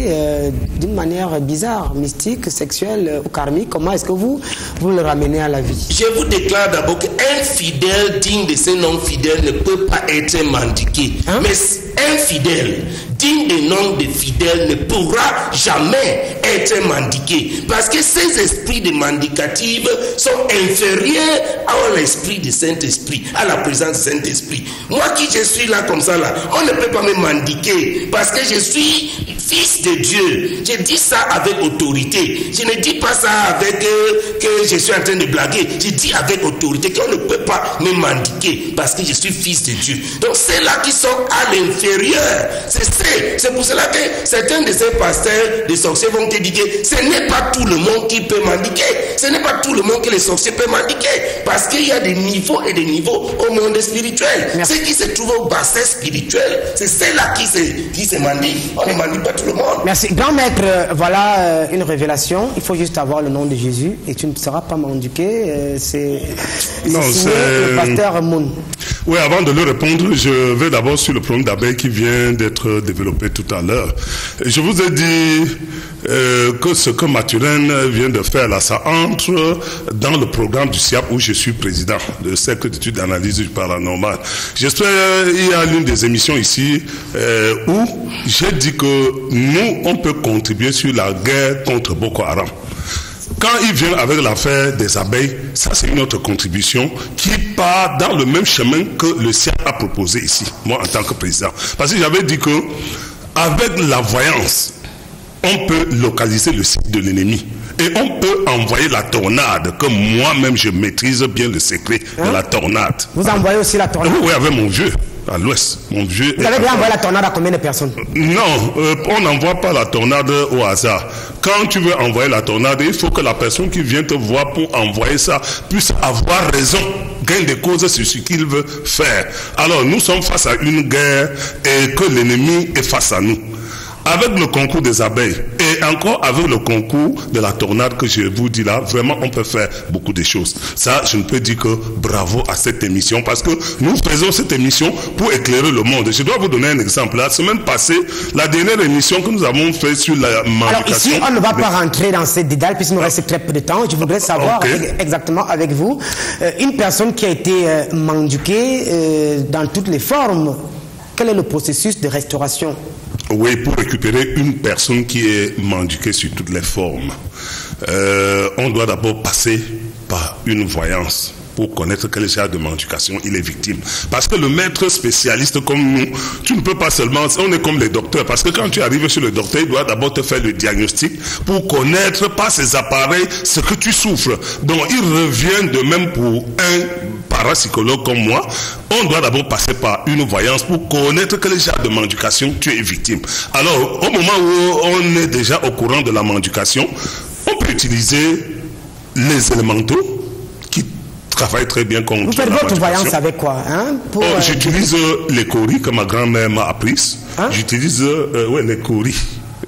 d'une manière bizarre, mystique, sexuelle ou karmique? Comment est-ce que vous le ramenez à la vie? Je vous déclare d'abord qu'un fidèle digne de ce nom fidèle ne peut pas être mendiqué. Mais un fidèle digne des noms de fidèles ne pourra jamais être mendiqué, parce que ces esprits de mendicative sont inférieurs à l'esprit du Saint-Esprit, à la présence du Saint-Esprit. Moi qui je suis là comme ça là, on ne peut pas me mendiquer parce que je suis fils de Dieu. Je dis ça avec autorité. Je ne dis pas ça avec que je suis en train de blaguer. Je dis avec autorité qu'on ne peut pas me mendiquer parce que je suis fils de Dieu. Donc c'est là qui sont à l'inférieur inférieur. C'est pour cela que certains de ces pasteurs de sorciers vont te dire que ce n'est pas tout le monde qui peut mendiquer. Ce n'est pas tout le monde que les sorciers peuvent mendiquer. Parce qu'il y a des niveaux et des niveaux au monde spirituel. Ceux qui se trouvent au bassin spirituel, c'est ceux-là qui se mendient. On ne mendie pas tout le monde. Merci. Grand maître, voilà une révélation. Il faut juste avoir le nom de Jésus et tu ne seras pas mendiqué. C'est le pasteur Moon. Oui, avant de le répondre, je vais d'abord sur le problème d'abeilles qui vient d'être développé tout à l'heure. Je vous ai dit que ce que Mathurin vient de faire là, ça entre dans le programme du SIAP où je suis président, le Cercle d'études d'analyse du paranormal. J'espère il y a l'une des émissions ici où j'ai dit que nous, on peut contribuer sur la guerre contre Boko Haram. Quand il vient avec l'affaire des abeilles, ça c'est une autre contribution qui part dans le même chemin que le SIAP a proposé ici, moi en tant que président. Parce que j'avais dit que avec la voyance, on peut localiser le site de l'ennemi. Et on peut envoyer la tornade, que moi-même je maîtrise bien le secret de la tornade. Vous envoyez aussi la tornade? Oui, avec mon vieux. À l'ouest, mon vieux. Vous avez bien envoyé la tornade à combien de personnes? Non, on n'envoie pas la tornade au hasard. Quand tu veux envoyer la tornade, il faut que la personne qui vient te voir pour envoyer ça puisse avoir raison, gain de cause sur ce qu'il veut faire. Alors, nous sommes face à une guerre et que l'ennemi est face à nous. Avec le concours des abeilles et encore avec le concours de la tornade que je vous dis là, vraiment on peut faire beaucoup de choses. Ça, je ne peux dire que bravo à cette émission parce que nous faisons cette émission pour éclairer le monde. Je dois vous donner un exemple. La semaine passée, la dernière émission que nous avons faite sur la mendication. Alors ici, on ne va pas rentrer dans ces détails puisqu'il nous reste très peu de temps. Je voudrais savoir exactement avec vous, une personne qui a été mendiquée dans toutes les formes, quel est le processus de restauration? Oui, pour récupérer une personne qui est mendiquée sur toutes les formes, on doit d'abord passer par une voyance pour connaître quel genre de mendication il est victime. Parce que le maître spécialiste comme nous, tu ne peux pas seulement, on est comme les docteurs, parce que quand tu arrives chez le docteur, il doit d'abord te faire le diagnostic pour connaître par ses appareils ce que tu souffres. Donc il revient de même pour un parapsychologue comme moi, on doit d'abord passer par une voyance pour connaître quel genre de mendication tu es victime. Alors, au moment où on est déjà au courant de la mendication, on peut utiliser les élémentaux qui travaillent très bien contre la mendication. Vous faites votre voyance avec quoi j'utilise les coris que ma grand-mère m'a appris. J'utilise les coris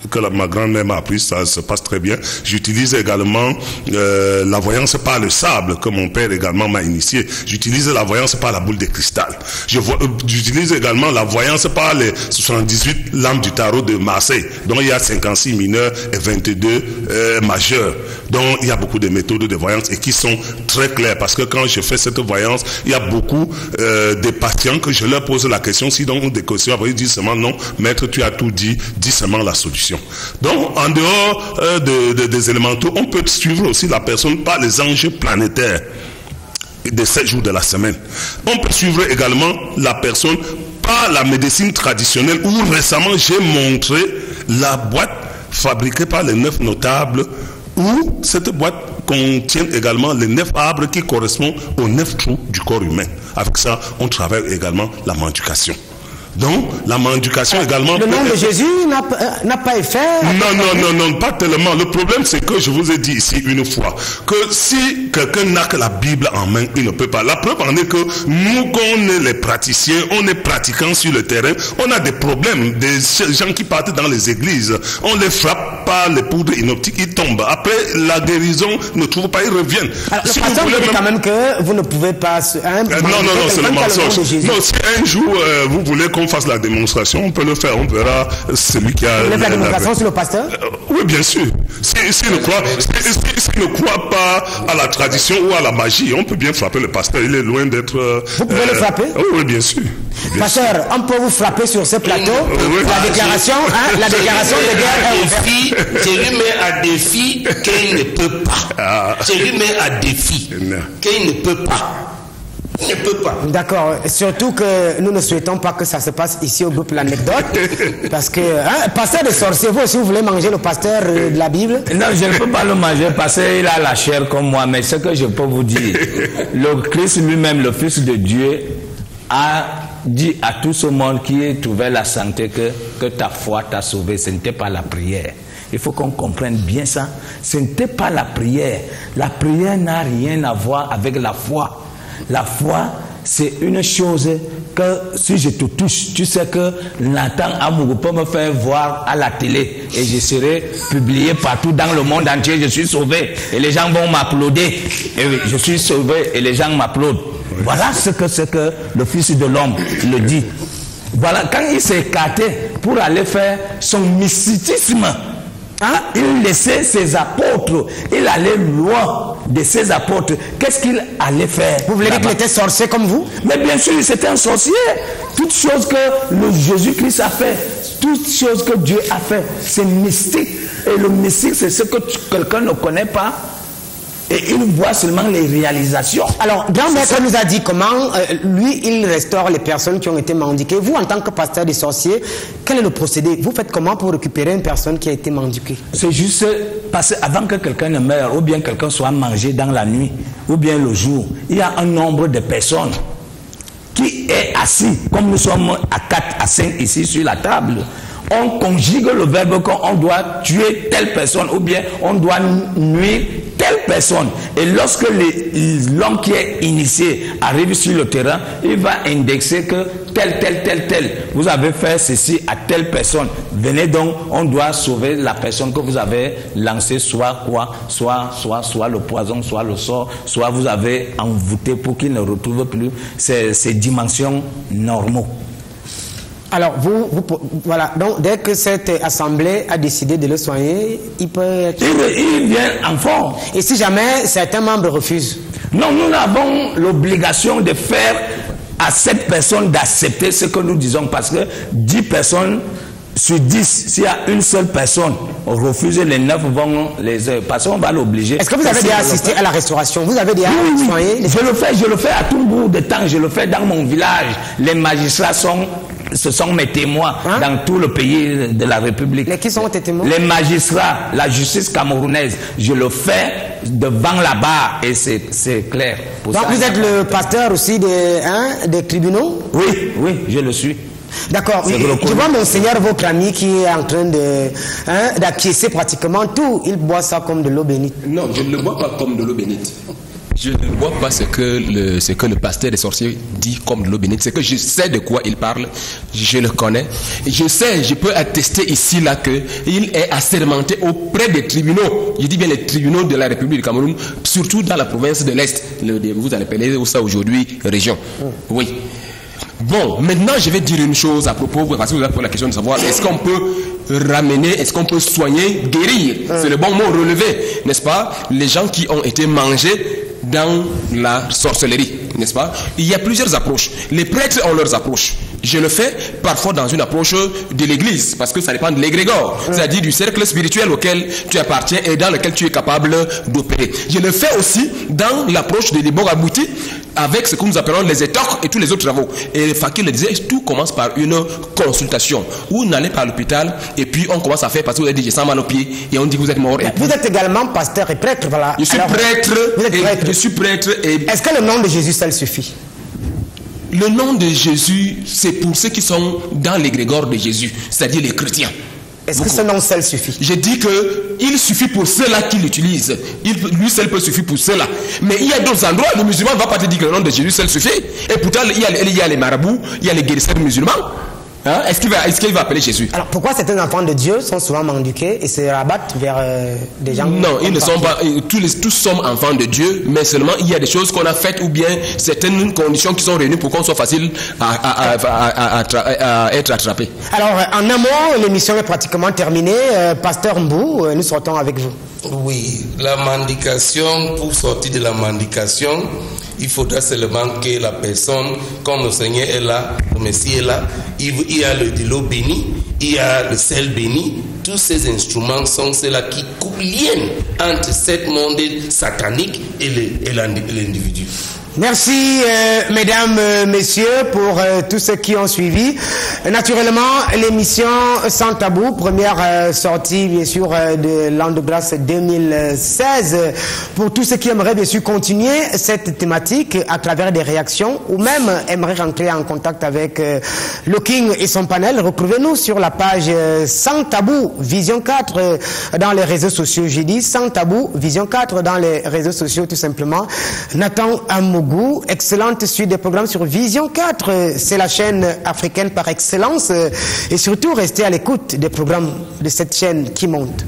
que ma grand-mère m'a appris, ça se passe très bien. J'utilise également la voyance par le sable, que mon père également m'a initié. J'utilise la voyance par la boule de cristal. J'utilise également la voyance par les 78 lampes du tarot de Marseille. Donc il y a 56 mineurs et 22 majeurs. Donc il y a beaucoup de méthodes de voyance et qui sont très claires. Parce que quand je fais cette voyance, il y a beaucoup de patients que je leur pose la question. Si donc des questions, après ils disent seulement non, maître, tu as tout dit, dis seulement la solution. Donc, en dehors des élémentaux, on peut suivre aussi la personne par les anges planétaires de 7 jours de la semaine. On peut suivre également la personne par la médecine traditionnelle où récemment j'ai montré la boîte fabriquée par les 9 notables où cette boîte contient également les 9 arbres qui correspondent aux 9 trous du corps humain. Avec ça, on travaille également la mendication. Donc, la mendication également... Le nom de Jésus n'a pas effet? Non, pas tellement. Le problème, c'est que je vous ai dit ici une fois, que si quelqu'un n'a que la Bible en main, il ne peut pas. La preuve en est que nous, quand on est les praticiens, on est pratiquants sur le terrain, on a des problèmes, des gens qui partent dans les églises, on les frappe par les poudres inoptiques, ils tombent. Après, la guérison ne trouve pas, ils reviennent. Alors, si le pasteur dit quand même que vous ne pouvez pas... non, c'est le mensonge. Non, si un jour, vous voulez qu'on fasse la démonstration, on peut le faire, on verra celui qui a... Vous voulez faire la démonstration sur le pasteur? Oui, bien sûr. S'il ne croit pas à la tradition ou à la magie, on peut bien frapper le pasteur, il est loin d'être... Vous pouvez le frapper? Oui, bien sûr. Pasteur, on peut vous frapper sur ce plateau? La déclaration de guerre est ouverte. Je lui mets à défi qu'il ne peut pas. Je lui mets à défi qu'il ne peut pas. Il ne peut pas. D'accord. Surtout que nous ne souhaitons pas que ça se passe ici au groupe L'Anecdote. Parce que, pasteur de sorcier, vous aussi, vous voulez manger le pasteur de la Bible? Non, je ne peux pas le manger parce qu'il a la chair comme moi. Mais ce que je peux vous dire, le Christ lui-même, le Fils de Dieu, a dit à tout ce monde qui est trouvé la santé que ta foi t'a sauvé. Ce n'était pas la prière. Il faut qu'on comprenne bien ça. Ce n'était pas la prière. La prière n'a rien à voir avec la foi. La foi, c'est une chose que si je te touche, tu sais que Nathan Amourou peut me faire voir à la télé et je serai publié partout dans le monde entier. Je suis sauvé et les gens vont m'applaudir. Et je suis sauvé et les gens m'applaudent. Voilà ce que le Fils de l'homme le dit. Voilà, quand il s'est écarté pour aller faire son mysticisme, il laissait ses apôtres, il allait loin de ses apôtres. Qu'est-ce qu'il allait faire? Vous voulez dire qu'il était sorcier comme vous? Mais bien sûr, c'était un sorcier. Toutes choses que le Jésus-Christ a fait, toutes choses que Dieu a fait, c'est mystique. Et le mystique, c'est ce que quelqu'un ne connaît pas. Et il voit seulement les réalisations. Alors, Grand Maître nous a dit comment, lui, il restaure les personnes qui ont été mendiquées. Vous, en tant que pasteur des sorciers, quel est le procédé? Vous faites comment pour récupérer une personne qui a été mendiquée? C'est juste parce qu'avant que quelqu'un ne meure, ou bien quelqu'un soit mangé dans la nuit, ou bien le jour, il y a un nombre de personnes qui est assis, comme nous sommes à 4 à 5 ici sur la table. On conjugue le verbe qu'on doit tuer telle personne, ou bien on doit nuire telle personne. Et lorsque l'homme qui est initié arrive sur le terrain, il va indexer que tel, vous avez fait ceci à telle personne. Venez donc, on doit sauver la personne que vous avez lancée, soit le poison, soit le sort, soit vous avez envoûté pour qu'il ne retrouve plus ces dimensions normaux. Alors, voilà, donc dès que cette assemblée a décidé de le soigner, il peut être... Il vient en forme. Et si jamais certains membres refusent? Non, nous avons l'obligation de faire à cette personne d'accepter ce que nous disons, parce que 10 personnes sur 10, s'il y a une seule personne refuse, les 9 vont les... Parce qu'on va l'obliger. Est-ce que vous avez déjà assisté à la restauration? Vous avez déjà soigné? Je le fais à tout bout de temps. Je le fais dans mon village. Les magistrats ce sont mes témoins dans tout le pays de la République. Mais qui sont tes témoins? Les magistrats, la justice camerounaise. Je le fais devant la barre et c'est clair. Donc vous êtes le pasteur aussi des tribunaux? Oui, je le suis. D'accord. Je vois Monseigneur, votre ami, qui est en train d'acquiescer pratiquement tout. Il boit ça comme de l'eau bénite. Non, je ne le bois pas comme de l'eau bénite. Je ne vois pas ce que le pasteur des sorciers dit comme de l'eau bénite. C'est que je sais de quoi il parle. Je le connais. Je peux attester ici, là, qu'il est assermenté auprès des tribunaux. Je dis bien les tribunaux de la République du Cameroun, surtout dans la province de l'Est. Vous allez appeler ça aujourd'hui région. Oui. Bon, maintenant je vais dire une chose à propos, parce que vous avez posé la question de savoir est-ce qu'on peut ramener, est-ce qu'on peut soigner, guérir. C'est le bon mot, relever, n'est-ce pas? Les gens qui ont été mangés dans la sorcellerie, n'est-ce pas? Il y a plusieurs approches. Les prêtres ont leurs approches. Je le fais parfois dans une approche de l'église, parce que ça dépend de l'égrégore, c'est-à-dire du cercle spirituel auquel tu appartiens et dans lequel tu es capable d'opérer. Je le fais aussi dans l'approche de l'Ibogabouti, avec ce que nous appelons les étoques et tous les autres travaux. Et Fakir le disait, tout commence par une consultation, où on allait par l'hôpital, et puis on commence à faire, parce que vous avez dit, j'ai 100 mal aux pieds, et on dit que vous êtes mort. Vous êtes également pasteur et prêtre, voilà. Je suis prêtre. Je suis prêtre. Est-ce que le nom de Jésus seul suffit? Le nom de Jésus, c'est pour ceux qui sont dans l'égrégore de Jésus, c'est-à-dire les chrétiens. Est-ce que ce nom seul suffit? Je dis qu'il suffit pour ceux-là qui l'utilisent. Lui seul peut suffire pour ceux-là. Mais il y a d'autres endroits, le musulman ne va pas te dire que le nom de Jésus seul suffit. Et pourtant, il y a les marabouts, il y a les guérisseurs musulmans. Hein? Est-ce qu'il va appeler Jésus? Alors pourquoi certains enfants de Dieu sont souvent mendiqués et se rabattent vers des gens? Non, ils ne sont pas. Tous sommes enfants de Dieu, mais seulement il y a des choses qu'on a faites ou bien certaines conditions qui sont réunies pour qu'on soit facile à être attrapé. Alors en un mot, l'émission est pratiquement terminée. Pasteur Mbou, nous sortons avec vous. Oui, la mendication, pour sortir de la mendication, il faudra seulement que la personne, comme le Seigneur est là, le Messie est là, il y a de l'eau bénie, il y a le sel béni. Tous ces instruments sont ceux-là qui coupent lien entre cette monde satanique et l'individu. Merci, mesdames, messieurs, pour tous ceux qui ont suivi. Naturellement, l'émission Sans Tabou, première sortie, bien sûr, de l'an de grâce 2016. Pour tous ceux qui aimeraient, bien sûr, continuer cette thématique à travers des réactions ou même aimeraient rentrer en contact avec le King et son panel, retrouvez-nous sur la page Sans Tabou, Vision 4 dans les réseaux sociaux. J'ai dit Sans Tabou, Vision 4 dans les réseaux sociaux, tout simplement. Nathan Amougou, excellente suite des programmes sur Vision 4, c'est la chaîne africaine par excellence, et surtout restez à l'écoute des programmes de cette chaîne qui monte.